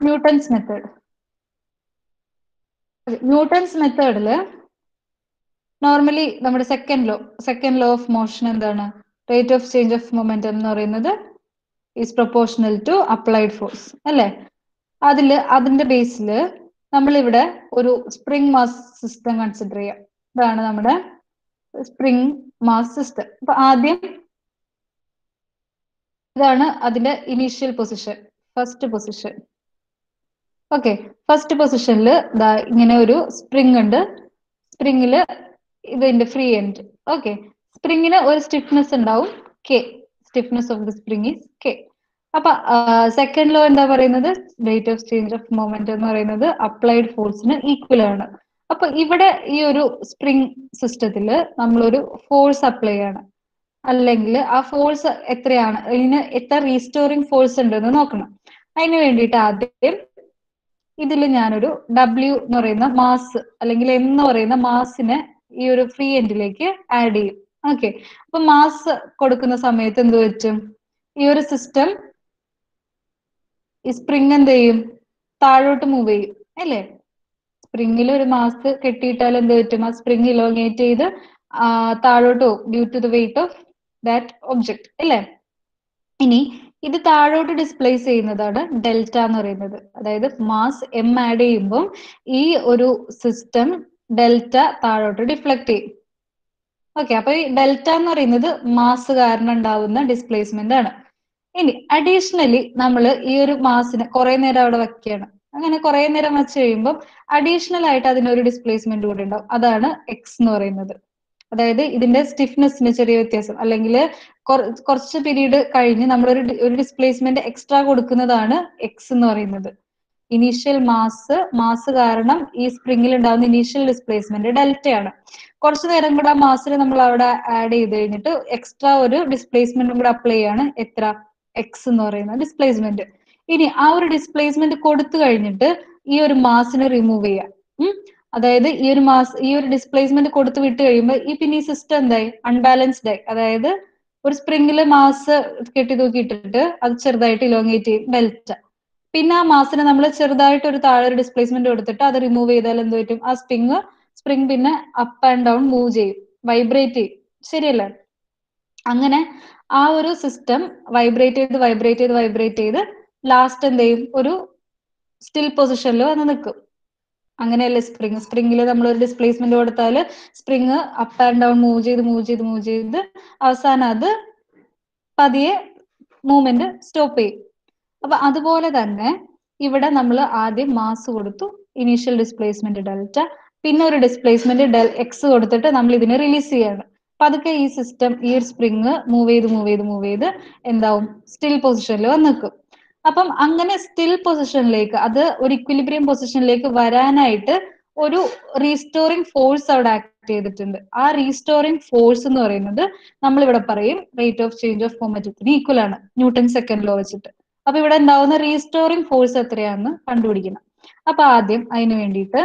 ന്യൂട്ടൺസ് മെത്തേഡ്. ന്യൂട്ടൺസ് മെത്തേഡില് നോർമലി നമ്മുടെ സെക്കൻഡ് ലോ ഓഫ് മോഷൻ എന്താണ്? Rate of change of momentum എന്ന് പറയുന്നത് is proportional to applied force അല്ലേ? അതിന്റെ ബേസിൽ നമ്മളിവിടെ ഒരു സ്പ്രിംഗ് മാസ് സിസ്റ്റം കൺസിഡർ ചെയ്യാം. ഇതാണ് നമ്മുടെ സ്പ്രിംഗ് മാസ് സിസ്റ്റം. അപ്പൊ ആദ്യം ഇതാണ് അതിന്റെ initial position, first position. Okay, first പൊസിഷനിൽ ഇങ്ങനെ ഒരു സ്പ്രിംഗ് ഉണ്ട്. സ്പ്രിംഗില് ഇതിന്റെ ഫ്രീ എൻഡ്. ഓക്കെ, സ്പ്രിംഗിന് ഒരു സ്റ്റിഫ്നെസ് ഉണ്ടാവും, K. Stiffness of the spring is K. അപ്പൊ സെക്കൻഡ് ലോ എന്താ പറയുന്നത്? Rate of change of moment എന്ന് പറയുന്നത് അപ്ലൈഡ് ഫോഴ്സിന് ഈക്വൽ ആണ്. അപ്പൊ ഇവിടെ ഈ ഒരു സ്പ്രിംഗ് സിസ്റ്റത്തില് നമ്മളൊരു ഫോഴ്സ് അപ്ലൈ ആണ്, അല്ലെങ്കിൽ ആ ഫോഴ്സ് എത്രയാണ്, ഇതിന് എത്ര റീസ്റ്റോറിംഗ് ഫോഴ്സ് ഉണ്ടെന്ന് നോക്കണം. അതിന് വേണ്ടിയിട്ട് ആദ്യം ഇതിൽ ഞാനൊരു ഡബ്ല്യു എന്ന് പറയുന്ന മാസ് അല്ലെങ്കിൽ എം എന്ന് പറയുന്ന മാസിനെ ഈ ഒരു ഫ്രീ എൻഡിലേക്ക് ആഡ് ചെയ്യും. ഓക്കെ, അപ്പൊ മാസ് കൊടുക്കുന്ന സമയത്ത് എന്ത് പറ്റും? ഈ ഒരു സിസ്റ്റം, ഈ സ്പ്രിംഗ് എന്ത് ചെയ്യും? താഴോട്ട് മൂവ് ചെയ്യും അല്ലേ? സ്പ്രിംഗിൽ ഒരു മാസ് കെട്ടിയിട്ടാൽ എന്ത് പറ്റും? ആ സ്പ്രിംഗ് ഇലോങ്ങേറ്റ് ചെയ്ത് താഴോട്ട് പോകും due to the weight of that object അല്ലേ? ഇനി ഇത് താഴോട്ട് ഡിസ്പ്ലേസ് ചെയ്യുന്നതാണ് ഡെൽറ്റ എന്ന് പറയുന്നത്. അതായത് മാസ് എം ആഡ് ചെയ്യുമ്പോൾ ഈ ഒരു സിസ്റ്റം ഡെൽറ്റ താഴോട്ട് ഡിഫ്ലക്ട് ചെയ്യും. ഓക്കെ, അപ്പൊ ഈ ഡെൽറ്റ എന്ന് പറയുന്നത് മാസ് കാരണം ഉണ്ടാവുന്ന ഡിസ്പ്ലേസ്മെന്റ് ആണ്. ഇനി അഡീഷണലി നമ്മൾ ഈ ഒരു മാസിനെ കുറെ നേരം അവിടെ വെക്കുകയാണ്. അങ്ങനെ കുറെ നേരം വെച്ച് കഴിയുമ്പോൾ അഡീഷണൽ ആയിട്ട് അതിനൊരു ഡിസ്പ്ലേസ്മെന്റ് കൂടി ഉണ്ടാവും. അതാണ് എക്സ് എന്ന് പറയുന്നത്. അതായത് ഇതിന്റെ സ്റ്റിഫ്നെസ്സിന് ചെറിയ വ്യത്യാസം, അല്ലെങ്കിൽ കുറച്ച് പീരീഡ് കഴിഞ്ഞ് നമ്മൾ ഒരു ഡിസ്പ്ലേസ്മെന്റ് എക്സ്ട്രാ കൊടുക്കുന്നതാണ് എക്സ് എന്ന് പറയുന്നത്. ഇനീഷ്യൽ മാസ് കാരണം ഈ സ്പ്രിംഗിൽ ഉണ്ടാകുന്ന ഇനീഷ്യൽ ഡിസ്പ്ലേസ്മെന്റ് ഡെൽറ്റയാണ്. കുറച്ചു നേരം കൂടെ ആ മാസിൽ നമ്മൾ അവിടെ ആഡ് ചെയ്ത് കഴിഞ്ഞിട്ട് എക്സ്ട്രാ ഒരു ഡിസ്പ്ലേസ്മെന്റും കൂടെ അപ്ലൈ ചെയ്യാണ്. എത്ര? എക്സ് എന്ന് പറയുന്ന ഡിസ്പ്ലേസ്മെന്റ്. ഇനി ആ ഒരു ഡിസ്പ്ലേസ്മെന്റ് കൊടുത്തു കഴിഞ്ഞിട്ട് ഈ ഒരു മാസിനെ റിമൂവ് ചെയ്യാം. അതായത് ഈ ഒരു ഡിസ്പ്ലേസ്മെന്റ് കൊടുത്തു വിട്ട് കഴിയുമ്പോൾ പിന്നെ ഈ സിസ്റ്റം എന്തായി? അൺബാലൻസ്ഡ് ആയി. അതായത് ഒരു സ്പ്രിംഗില് മാസ് കെട്ടി തൂക്കിയിട്ടിട്ട് അത് ചെറുതായിട്ട് ഇലോങ്ങേറ്റ് ചെയ്യും, ഡെൽറ്റ. പിന്നെ ആ മാസിനെ നമ്മൾ ചെറുതായിട്ട് ഒരു താഴെ ഒരു ഡിസ്പ്ലേസ്മെന്റ് കൊടുത്തിട്ട് അത് റിമൂവ് ചെയ്താൽ എന്ത് പറ്റും? ആ സ്പ്രിംഗ് പിന്നെ അപ്പ് ആൻഡ് ഡൗൺ മൂവ് ചെയ്യും, വൈബ്രേറ്റ് ചെയ്യും. ശരിയല്ലേ? അങ്ങനെ ആ ഒരു സിസ്റ്റം വൈബ്രേറ്റ് ചെയ്ത് ലാസ്റ്റ് എന്ത് ചെയ്യും? ഒരു സ്റ്റിൽ പൊസിഷനിൽ വന്ന് നിൽക്കും. അങ്ങനെയല്ലേ സ്പ്രിംഗിൽ നമ്മൾ ഒരു ഡിസ്പ്ലേസ്മെന്റ് കൊടുത്താൽ spring up and down move ചെയ്ത് അവസാനം അത് പതിയെ മൂവ്മെന്റ് സ്റ്റോപ്പ് ചെയ്യും. അപ്പൊ അതുപോലെ തന്നെ ഇവിടെ നമ്മൾ ആദ്യം മാസ് കൊടുത്തു, ഇനീഷ്യൽ ഡിസ്പ്ലേസ്മെന്റ് ഡെൽറ്റ, പിന്നെ ഒരു ഡിസ്പ്ലേസ്മെന്റ് എക്സ് കൊടുത്തിട്ട് നമ്മൾ ഇതിനെ റിലീസ് ചെയ്യാണ്. പതുക്കെ ഈ സിസ്റ്റം, ഈ ഒരു സ്പ്രിംഗ് മൂവ് ചെയ്ത് എന്താവും? സ്റ്റിൽ പൊസിഷനിൽ വന്ന് നിൽക്കും. അപ്പം അങ്ങനെ സ്റ്റിൽ പൊസിഷനിലേക്ക്, അത് ഒരു ഇക്വിലിബ്രിയം പൊസിഷനിലേക്ക് വരാനായിട്ട് ഒരു റീസ്റ്റോറിംഗ് ഫോഴ്സ് അവിടെ ആക്ട് ചെയ്തിട്ടുണ്ട്. ആ റീസ്റ്റോറിംഗ് ഫോഴ്സ് എന്ന് പറയുന്നത് നമ്മൾ ഇവിടെ പറയും റേറ്റ് ഓഫ് ചേഞ്ച് ഓഫ് മൊമെന്റത്തിന് ഈക്വൽ ആണ്, ന്യൂട്ടൺ സെക്കൻഡ് ലോ വെച്ചിട്ട്. അപ്പൊ ഇവിടെ ഉണ്ടാവുന്ന റീസ്റ്റോറിംഗ് ഫോഴ്സ് എത്രയാണെന്ന് കണ്ടുപിടിക്കണം. അപ്പൊ ആദ്യം അതിന് വേണ്ടിയിട്ട്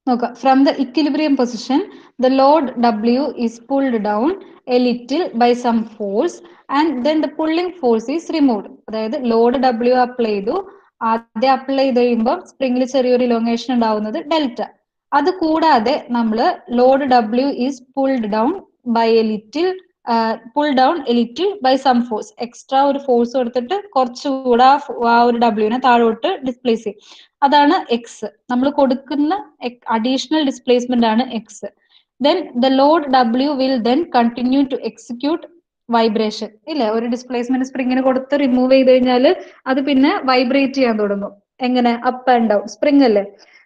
നോക്കാം. From the equilibrium position the load W is pulled down a little by some force and then the pulling force is removed. അതായത് ലോഡ് W അപ്ലൈ ചെയ്തു, ആദ്യം അപ്ലൈ ചെയ്ത് കഴിയുമ്പോൾ സ്പ്രിംഗിൽ ചെറിയൊരു ഇലോങ്ങേഷൻ ഉണ്ടാവുന്നത് ഡെൽറ്റ. അത് കൂടാതെ നമ്മൾ load W is pulled down a little by some force. Extra ഒരു ഫോഴ്സ് കൊടുത്തിട്ട് കുറച്ചുകൂടെ ആ ഒരു ഡബ്ല്യൂനെ താഴോട്ട് ഡിസ്പ്ലേസ് ചെയ്യും. അതാണ് എക്സ്. നമ്മൾ കൊടുക്കുന്ന അഡീഷണൽ ഡിസ്പ്ലേസ്മെന്റ് ആണ് X. Then the load W will then continue to execute vibration. ഇല്ലേ? ഒരു ഡിസ്പ്ലേസ്മെന്റ് സ്പ്രിങ്ങിന് കൊടുത്ത് റിമൂവ് ചെയ്ത് കഴിഞ്ഞാൽ അത് പിന്നെ വൈബ്രേറ്റ് ചെയ്യാൻ തുടങ്ങും. എങ്ങനെ? Up and down. സ്പ്രിംഗ് അല്ലേ?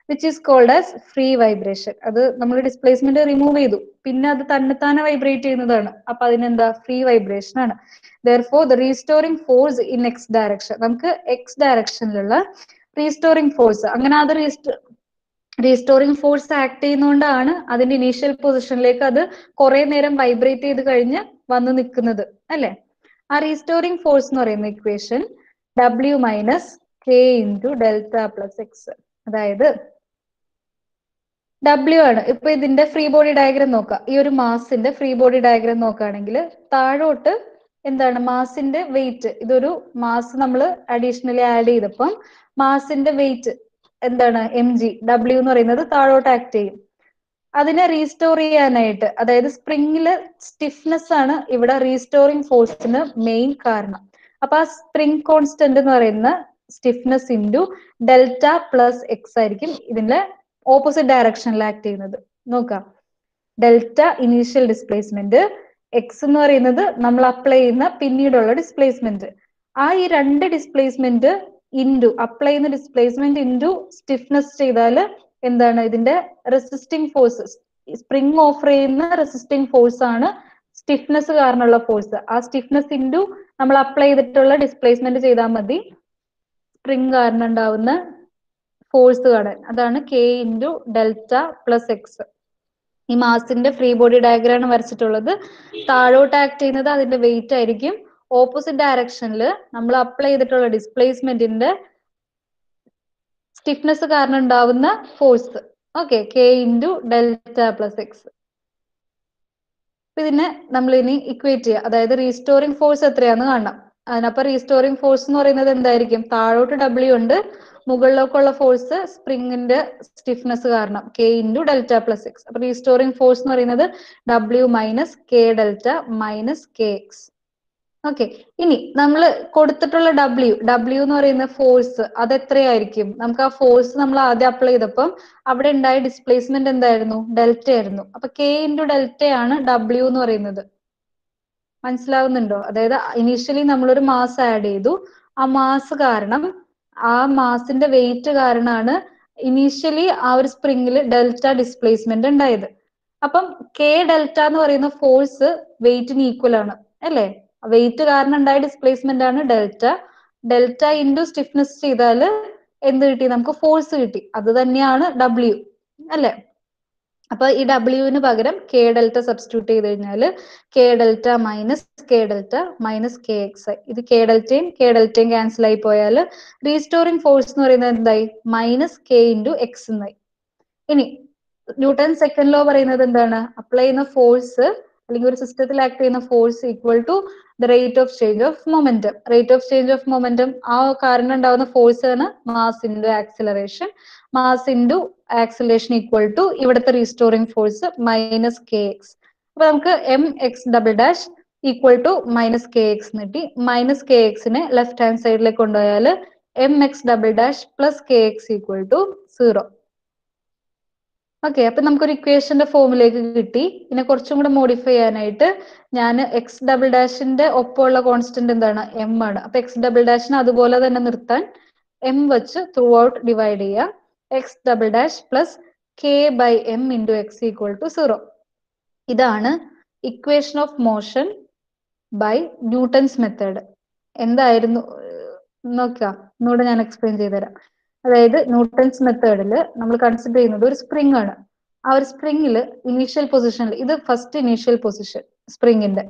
Which is called as free vibration. അത് നമ്മൾ ഡിസ്പ്ലേസ്മെന്റ് റിമൂവ് ചെയ്തു, പിന്നെ അത് തന്നെത്താനെ വൈബ്രേറ്റ് ചെയ്യുന്നതാണ്. അപ്പൊ അതിനെന്താ? ഫ്രീ വൈബ്രേഷൻ ആണ്. Therefore the restoring force in x direction, നമുക്ക് എക്സ് ഡയറക്ഷനിലുള്ള റീസ്റ്റോറിംഗ് ഫോഴ്സ്, അങ്ങനെ അത് റീസ്റ്റോറിംഗ് ഫോഴ്സ് ആക്ട് ചെയ്യുന്നതുകൊണ്ടാണ് അതിന്റെ ഇനീഷ്യൽ പൊസിഷനിലേക്ക് അത് കുറെ നേരം വൈബ്രേറ്റ് ചെയ്ത് കഴിഞ്ഞ് വന്ന് നിൽക്കുന്നത് അല്ലെ? ആ റീസ്റ്റോറിംഗ് ഫോഴ്സ് എന്ന് പറയുന്ന equation W minus K into delta plus X. അതായത് ഡബ്ല്യു ആണ്. ഇപ്പൊ ഇതിന്റെ ഫ്രീ ബോഡി ഡയഗ്രം നോക്കാം. ഈ ഒരു മാസിന്റെ ഫ്രീ ബോഡി ഡയഗ്രം നോക്കുകയാണെങ്കിൽ താഴോട്ട് എന്താണ് മാസിന്റെ വെയിറ്റ്, ഇതൊരു മാസ് നമ്മൾ അഡീഷണലി ആഡ് ചെയ്തപ്പം മാസിന്റെ വെയിറ്റ് എന്താണ് mg, ഡബ്ല്യു എന്ന് പറയുന്നത് താഴോട്ട് ആക്ട് ചെയ്യും. അതിനെ റീസ്റ്റോർ ചെയ്യാനായിട്ട്, അതായത് സ്പ്രിങ്ങില് സ്റ്റിഫ്നെസ് ആണ് ഇവിടെ റീസ്റ്റോറിംഗ് ഫോഴ്സിന് മെയിൻ കാരണം. അപ്പൊ ആ സ്പ്രിംഗ് കോൺസ്റ്റന്റ് എന്ന് പറയുന്ന stiffness into delta plus X ആയിരിക്കും ഇതിന്റെ ഓപ്പോസിറ്റ് ഡയറക്ഷനിൽ ആക്ട് ചെയ്യുന്നത്. നോക്കാം, ഡെൽറ്റ ഇനീഷ്യൽ ഡിസ്പ്ലേസ്മെന്റ്, എക്സ് എന്ന് പറയുന്നത് നമ്മൾ അപ്ലൈ ചെയ്യുന്ന പിന്നീടുള്ള ഡിസ്പ്ലേസ്മെന്റ്. ആ ഈ രണ്ട് ഡിസ്പ്ലേസ്മെന്റ് ഇൻറ്റു അപ്ലൈ ചെയ്യുന്ന ഡിസ്പ്ലേസ്മെന്റ് ഇൻറ്റു സ്റ്റിഫ്നെസ് ചെയ്താൽ എന്താണ് ഇതിന്റെ റെസിസ്റ്റിംഗ് ഫോഴ്സ്, സ്പ്രിംഗ് ഓഫർ ചെയ്യുന്ന റെസിസ്റ്റിംഗ് ഫോഴ്സ് ആണ് സ്റ്റിഫ്നെസ് കാരണമുള്ള ഫോഴ്സ്. ആ സ്റ്റിഫ്നെസ് ഇൻറ്റു നമ്മൾ അപ്ലൈ ചെയ്തിട്ടുള്ള ഡിസ്പ്ലേസ്മെന്റ് ചെയ്താൽ മതി സ്പ്രിംഗ് കാരണം ഉണ്ടാവുന്ന ഫോഴ്സ് കാണാൻ. അതാണ് K into delta plus X. ഈ മാസിന്റെ ഫ്രീ ബോഡി ഡയഗ്രം ആണ് വരച്ചിട്ടുള്ളത്. താഴോട്ട് ആക്ട് ചെയ്യുന്നത് അതിന്റെ വെയിറ്റ് ആയിരിക്കും. ഓപ്പോസിറ്റ് ഡയറക്ഷനിൽ നമ്മൾ അപ്ലൈ ചെയ്തിട്ടുള്ള ഡിസ്പ്ലേസ്മെന്റിന്റെ സ്റ്റിഫ്നെസ് കാരണം ഉണ്ടാവുന്ന force. Okay, K into delta plus X. ഇതിനെ നമ്മൾ ഇനി ഇക്വേറ്റ് ചെയ്യുക, അതായത് റീസ്റ്റോറിംഗ് ഫോഴ്സ് എത്രയാന്ന് കാണണം. അതിനപ്പോ റീസ്റ്റോറിംഗ് ഫോഴ്സ് എന്ന് പറയുന്നത് എന്തായിരിക്കും, താഴോട്ട് ഡബ്ല്യു ഉണ്ട്, മുകളിലേക്കുള്ള ഫോഴ്സ് സ്പ്രിങ്ങിന്റെ സ്റ്റിഫ്നെസ് കാരണം K into delta plus X. അപ്പൊ റീസ്റ്റോറിംഗ് ഫോഴ്സ് എന്ന് പറയുന്നത് W minus K delta minus K X. Okay, ഇനി നമ്മൾ കൊടുത്തിട്ടുള്ള ഡബ്ല്യു എന്ന് പറയുന്ന ഫോഴ്സ് അത് എത്രയായിരിക്കും? നമുക്ക് ആ ഫോഴ്സ് നമ്മൾ ആദ്യം അപ്ലൈ ചെയ്തപ്പം അവിടെ ഉണ്ടായ ഡിസ്പ്ലേസ്മെന്റ് എന്തായിരുന്നു? ഡെൽറ്റ ആയിരുന്നു. അപ്പൊ കെ ഇൻറ്റു ഡെൽറ്റ ആണ് ഡബ്ല്യു എന്ന് പറയുന്നത്. മനസ്സിലാവുന്നുണ്ടോ? അതായത് ഇനീഷ്യലി നമ്മളൊരു മാസ് ആഡ് ചെയ്തു, ആ മാസ് കാരണം, ആ മാസിന്റെ വെയിറ്റ് കാരണമാണ് ഇനീഷ്യലി ആ ഒരു സ്പ്രിങ്ങിൽ ഡെൽറ്റ ഡിസ്പ്ലേസ്മെന്റ് ഉണ്ടായത്. അപ്പം കെ ഡെൽറ്റ എന്ന് പറയുന്ന ഫോഴ്സ് വെയിറ്റിന് ഈക്വൽ ആണ് അല്ലേ? വെയിറ്റ് കാരണം ഉണ്ടായ ഡിസ്പ്ലേസ്മെന്റ് ആണ് ഡെൽറ്റ. ഡെൽറ്റ ഇൻറ്റു സ്റ്റിഫ്നെസ് ചെയ്താൽ എന്ത് കിട്ടി? നമുക്ക് ഫോഴ്സ് കിട്ടി. അത് തന്നെയാണ് ഡബ്ല്യു അല്ലേ? അപ്പൊ ഈ ഡബ്ല്യുവിന് പകരം കെ ഡെൽറ്റ സബ്സ്റ്റിറ്റ്യൂട്ട് ചെയ്ത് കഴിഞ്ഞാൽ K delta minus K delta minus K X. ഇത് കെ ഡെൽറ്റയും ക്യാൻസൽ ആയി പോയാൽ റീസ്റ്റോറിംഗ് ഫോഴ്സ് എന്ന് പറയുന്നത് എന്തായി? മൈനസ് കെ ഇൻറ്റു എക്സ് എന്നായി. ഇനി ന്യൂട്ടൺ സെക്കൻഡ് ലോ പറയുന്നത് എന്താണ്? അപ്ലൈ ചെയ്യുന്ന ഫോഴ്സ് അല്ലെങ്കിൽ ഒരു സിസ്റ്റത്തിൽ ആക്ട് ചെയ്യുന്ന force equal to the rate of change of momentum. Rate of change of momentum ആ കാരണം ഉണ്ടാവുന്ന ഫോഴ്സ് ആണ് mass into acceleration. Mass into acceleration equal to ഇവിടുത്തെ restoring force minus K X. അപ്പൊ നമുക്ക് M X double dash equal to minus K X കിട്ടി. Minus K എക്സിനെ left hand സൈഡിലേക്ക് കൊണ്ടുപോയാൽ M X double dash plus K X equal to 0. Okay, അപ്പൊ നമുക്കൊരു ഇക്വേഷന്റെ ഫോമിലേക്ക് കിട്ടി. ഇതിനെ കുറച്ചും കൂടെ മോഡിഫൈ ചെയ്യാനായിട്ട് ഞാൻ എക്സ് ഡബിൾ ഡാഷിന്റെ ഒപ്പമുള്ള കോൺസ്റ്റന്റ് എന്താണ്? എം ആണ്. അപ്പൊ എക്സ് ഡബിൾ ഡാഷിനെ അതുപോലെ തന്നെ നിർത്താൻ എം വെച്ച് ത്രൂ ഔട്ട് ഡിവൈഡ് ചെയ്യുക. X double dash plus k by m into x equal to 0. ഇതാണ് equation of motion by Newton's method. എന്തായിരുന്നു നോക്കാം, ഒന്നുകൂടെ ഞാൻ എക്സ്പ്ലെയിൻ ചെയ്തുതരാം. അതായത് ന്യൂട്ടൺസ് മെത്തേഡിൽ നമ്മൾ കൺസിഡർ ചെയ്യുന്നത് ഒരു സ്പ്രിംഗ് ആണ്. ആ ഒരു സ്പ്രിംഗില് ഇനീഷ്യൽ പൊസിഷനിൽ, ഇത് ഫസ്റ്റ് ഇനീഷ്യൽ പൊസിഷൻ സ്പ്രിംഗിന്റെ,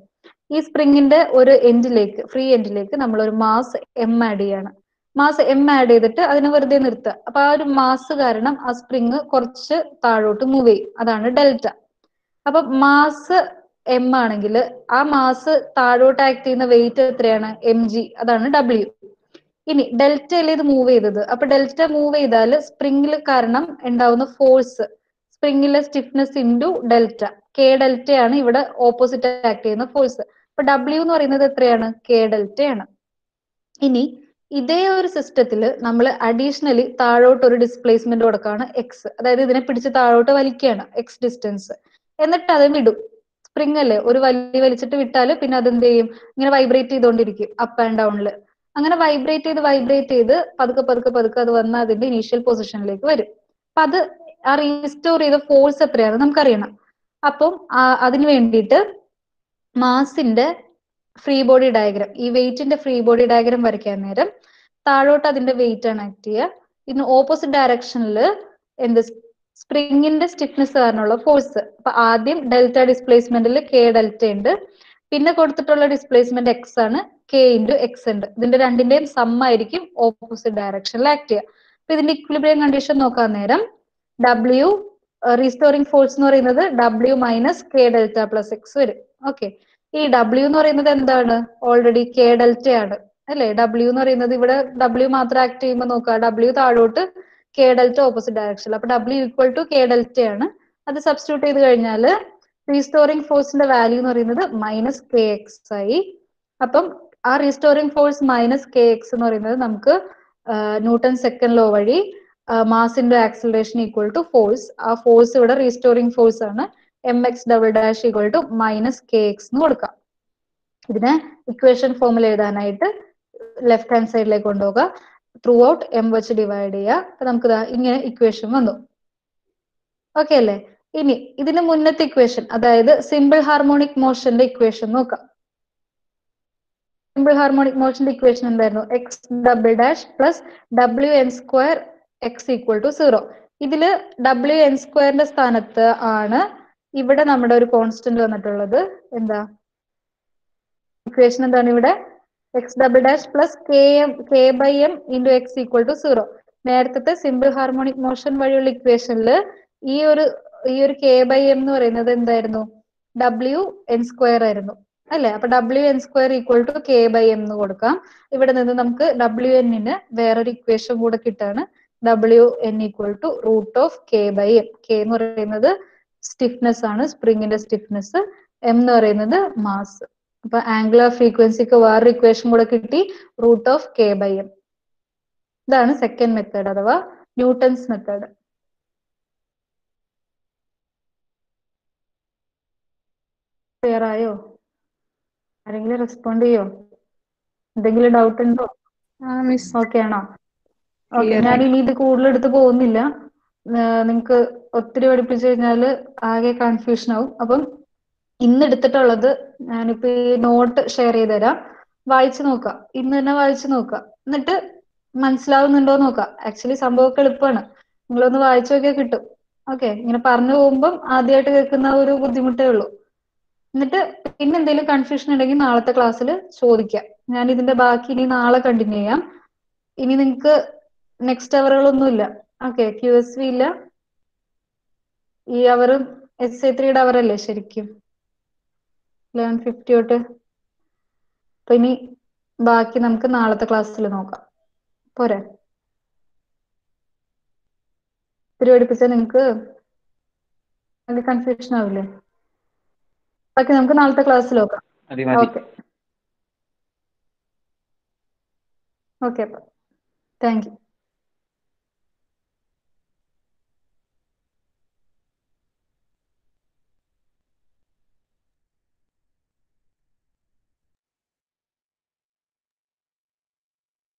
ഈ സ്പ്രിംഗിന്റെ ഒരു എൻഡിലേക്ക്, ഫ്രീ എൻഡിലേക്ക് നമ്മൾ ഒരു മാസ് എം ആഡ് ചെയ്യാണ്. മാസ് എം ആഡ് ചെയ്തിട്ട് അതിനെ വെറുതെ നിർത്തുക. അപ്പൊ ആ ഒരു മാസ് കാരണം ആ സ്പ്രിംഗ് കുറച്ച് താഴോട്ട് മൂവ് ചെയ്യും. അതാണ് ഡെൽറ്റ. അപ്പൊ മാസ് എം ആണെങ്കിൽ ആ മാസ് താഴോട്ട് ആക്ട് ചെയ്യുന്ന വെയിറ്റ് എത്രയാണ്? M G. അതാണ് ഡബ്ല്യു. ഇനി ഡെൽറ്റയല്ലേ ഇത് മൂവ് ചെയ്തത്. അപ്പൊ ഡെൽറ്റ മൂവ് ചെയ്താൽ സ്പ്രിംഗിൽ കാരണം ഉണ്ടാവുന്ന ഫോഴ്സ്, സ്പ്രിംഗിലെ സ്റ്റിഫ്നെസ് ഇൻറ്റു ഡെൽറ്റ, കെ ഡെൽറ്റയാണ് ഇവിടെ ഓപ്പോസിറ്റ് ആക്ട് ചെയ്യുന്ന ഫോഴ്സ്. അപ്പൊ ഡബ്ല്യു എന്ന് പറയുന്നത് എത്രയാണ്? കെ ഡെൽറ്റയാണ്. ഇനി ഇതേ ഒരു സിസ്റ്റത്തിൽ നമ്മൾ അഡീഷണലി താഴോട്ട് ഒരു ഡിസ്പ്ലേസ്മെന്റ് കൊടുക്കുകയാണ് എക്സ്. അതായത് ഇതിനെ പിടിച്ച് താഴോട്ട് വലിക്കുകയാണ് എക്സ് ഡിസ്റ്റൻസ്. എന്നിട്ട് അത് വിടും. സ്പ്രിംഗ് അല്ലേ, ഒരു വലിച്ചിട്ട് വിട്ടാൽ പിന്നെ അതെന്ത് ചെയ്യും? ഇങ്ങനെ വൈബ്രേറ്റ് ചെയ്തുകൊണ്ടിരിക്കും അപ്പ് ആൻഡ് ഡൗണിൽ. അങ്ങനെ വൈബ്രേറ്റ് ചെയ്ത് പതുക്കെ അത് വന്ന് അതിന്റെ ഇനീഷ്യൽ പൊസിഷനിലേക്ക് വരും. അപ്പൊ അത് ആ റീസ്റ്റോർ ചെയ്ത ഫോഴ്സ് എത്രയാണെന്ന് നമുക്കറിയണം. അപ്പം അതിന് വേണ്ടിയിട്ട് മാസിന്റെ ഫ്രീ ബോഡി ഡയഗ്രം, ഈ വെയിറ്റിന്റെ ഫ്രീ ബോഡി ഡയഗ്രം വരയ്ക്കാൻ നേരം താഴോട്ട് അതിന്റെ വെയിറ്റ് ആണ് ആക്ട് ചെയ്യുക. ഇതിന് ഓപ്പോസിറ്റ് ഡയറക്ഷനിൽ എന്ത്? സ്പ്രിങ്ങിന്റെ സ്റ്റിഫ്നെസ് കാരണമുള്ള ഫോഴ്സ്. അപ്പൊ ആദ്യം ഡെൽറ്റ ഡിസ്പ്ലേസ്മെന്റിൽ കെ ഡെൽറ്റ ഉണ്ട്, പിന്നെ കൊടുത്തിട്ടുള്ള ഡിസ്പ്ലേസ്മെന്റ് എക്സ് ആണ്, കെ ഇൻറ്റു എക്സ് ഉണ്ട്. ഇതിന്റെ രണ്ടിന്റെയും സം ആയിരിക്കും ഓപ്പോസിറ്റ് ഡയറക്ഷനിൽ ആക്ട് ചെയ്യുക. അപ്പൊ ഇതിന്റെ ഇക്വിലിബ്രിയം കണ്ടീഷൻ നോക്കാൻ നേരം ഡബ്ല്യു റീസ്റ്റോറിംഗ് ഫോഴ്സ് എന്ന് പറയുന്നത് W minus K delta plus X വരും. ഓക്കെ, ഈ W എന്ന് പറയുന്നത് എന്താണ്? ഓൾറെഡി കെ ഡെൽറ്റ ആണ് അല്ലെ? W എന്ന് പറയുന്നത് ഇവിടെ W മാത്രം ആക്ട് ചെയ്യുമ്പോൾ നോക്കുക, W താഴോട്ട് കെ ഡെൽറ്റ ഓപ്പോസിറ്റ് ഡയറക്ഷൻ, അപ്പൊ W equal to k delta ആണ്. അത് സബ്സ്റ്റിറ്റ്യൂട്ട് ചെയ്ത് കഴിഞ്ഞാൽ റീസ്റ്റോറിംഗ് ഫോഴ്സിന്റെ വാല്യൂ എന്ന് പറയുന്നത് മൈനസ് കെ എക്സ് ആയി. അപ്പം ആ restoring force minus K x എന്ന് പറയുന്നത് നമുക്ക് ന്യൂട്ടൺ സെക്കൻഡ് ലോ വഴി mass into acceleration equal to force, ആ ഫോഴ്സ് ഇവിടെ റീസ്റ്റോറിംഗ് ഫോഴ്സ് ആണ്, m X double dash equal to minus K x എന്ന് കൊടുക്കാം. ഇതിനെ ഇക്വേഷൻ ഫോമിൽ എഴുതാനായിട്ട് ലെഫ്റ്റ് ഹാൻഡ് സൈഡിലേക്ക് കൊണ്ടുപോകുക, ത്രൂ ഔട്ട് എം വെച്ച് ഡിവൈഡ് ചെയ്യുക. അപ്പൊ നമുക്ക് ഇങ്ങനെ ഇക്വേഷൻ വന്നു. ഓക്കെ അല്ലേ? ഇനി ഇതിന് മുന്നത്തെ ഇക്വേഷൻ, അതായത് സിമ്പിൾ ഹാർമോണിക് മോഷന്റെ ഇക്വേഷൻ നോക്കാം. സിമ്പിൾ ഹാർമോണിക് മോഷന്റെ ഇക്വേഷൻ എന്തായിരുന്നു? X double dash plus W N square X equal to 0. ഇതില് ഡബ്ല്യു എൻ സ്ക്വയറിന്റെ സ്ഥാനത്ത് ആണ് ഇവിടെ നമ്മുടെ ഒരു കോൺസ്റ്റന്റ് വന്നിട്ടുള്ളത്. എന്താ ഇക്വേഷൻ? എന്താണ് ഇവിടെ? X double dash plus k by m into x equal to 0. നേരത്തെ സിമ്പിൾ ഹാർമോണിക് മോഷൻ വഴിയുള്ള ഇക്വേഷനിൽ ഈ ഒരു കെ ബൈ എം എന്ന് പറയുന്നത് എന്തായിരുന്നു? ഡബ്ല്യു എൻ സ്ക്വയർ ആയിരുന്നു അല്ലെ? അപ്പൊ ഡബ്ല്യു N square equal to k by m എന്ന് കൊടുക്കാം. ഇവിടെ നിന്ന് നമുക്ക് ഡബ്ല്യു എന്നിന് വേറൊരു ഇക്വേഷൻ കൂടെ കിട്ടാണ്, W N equal to root of K by M. K എന്ന് പറയുന്നത് സ്റ്റിഫ്നെസ് ആണ്, സ്പ്രിങ്ങിന്റെ സ്റ്റിഫ്നെസ്. എം എന്ന് പറയുന്നത് മാസ്. അപ്പൊ ആംഗുലർ ഫ്രീക്വൻസിക്ക് വേറൊരു ഇക്വേഷൻ കൂടെ കിട്ടി, root of K by m. ഇതാണ് സെക്കൻഡ് മെത്തേഡ് അഥവാ ന്യൂട്ടൺസ് മെത്തേഡ്. ക്ലിയർ ആയോ? ആരെങ്കിലും റെസ്പോണ്ട് ചെയ്യോ? എന്തെങ്കിലും ഡൗട്ട് ഉണ്ടോ? ഓക്കെ ആണോ? ഓക്കെ, ഞാൻ ഇനി ഇത് കൂടുതൽ എടുത്ത് പോകുന്നില്ല. നിങ്ങക്ക് ഒത്തിരി പഠിപ്പിച്ചു കഴിഞ്ഞാല് ആകെ കൺഫ്യൂഷൻ ആവും. അപ്പം ഇന്ന് എടുത്തിട്ടുള്ളത് ഞാനിപ്പോ ഈ നോട്ട് ഷെയർ ചെയ്ത് തരാം, വായിച്ചു നോക്കാം. ഇന്ന് തന്നെ വായിച്ചു നോക്കാം, എന്നിട്ട് മനസ്സിലാവുന്നുണ്ടോ നോക്കാം. ആക്ച്വലി സംഭവമൊക്കെ എളുപ്പമാണ്, നിങ്ങളൊന്ന് വായിച്ചു നോക്കിയാൽ കിട്ടും. ഓക്കെ, ഇങ്ങനെ പറഞ്ഞു പോകുമ്പം ആദ്യമായിട്ട് കേൾക്കുന്ന ഒരു ബുദ്ധിമുട്ടേ ഉള്ളൂ. എന്നിട്ട് പിന്നെ എന്തെങ്കിലും കൺഫ്യൂഷൻ ഉണ്ടെങ്കിൽ നാളത്തെ ക്ലാസ്സിൽ ചോദിക്കാം. ഞാൻ ഇതിന്റെ ബാക്കി ഇനി നാളെ കണ്ടിന്യൂ ചെയ്യാം. ഇനി നിങ്ങൾക്ക് നെക്സ്റ്റ് അവറുകളൊന്നുമില്ല. ഓക്കെ, ക്യു എസ് വി ഇല്ല. ഈ അവറും SI3 അവർ അല്ലേ ശരിക്കും 11:50 തൊട്ട്. അപ്പൊ ഇനി ബാക്കി നമുക്ക് നാളത്തെ ക്ലാസ്സിൽ നോക്കാം. പോരെ? ഇത്തിരി പഠിപ്പിച്ചാൽ നിങ്ങൾക്ക് കൺഫ്യൂഷൻ ആവില്ലേ? ബാക്കി നമുക്ക് നാളത്തെ ക്ലാസ്സിൽ നോക്കാം. Okay okay, thank you.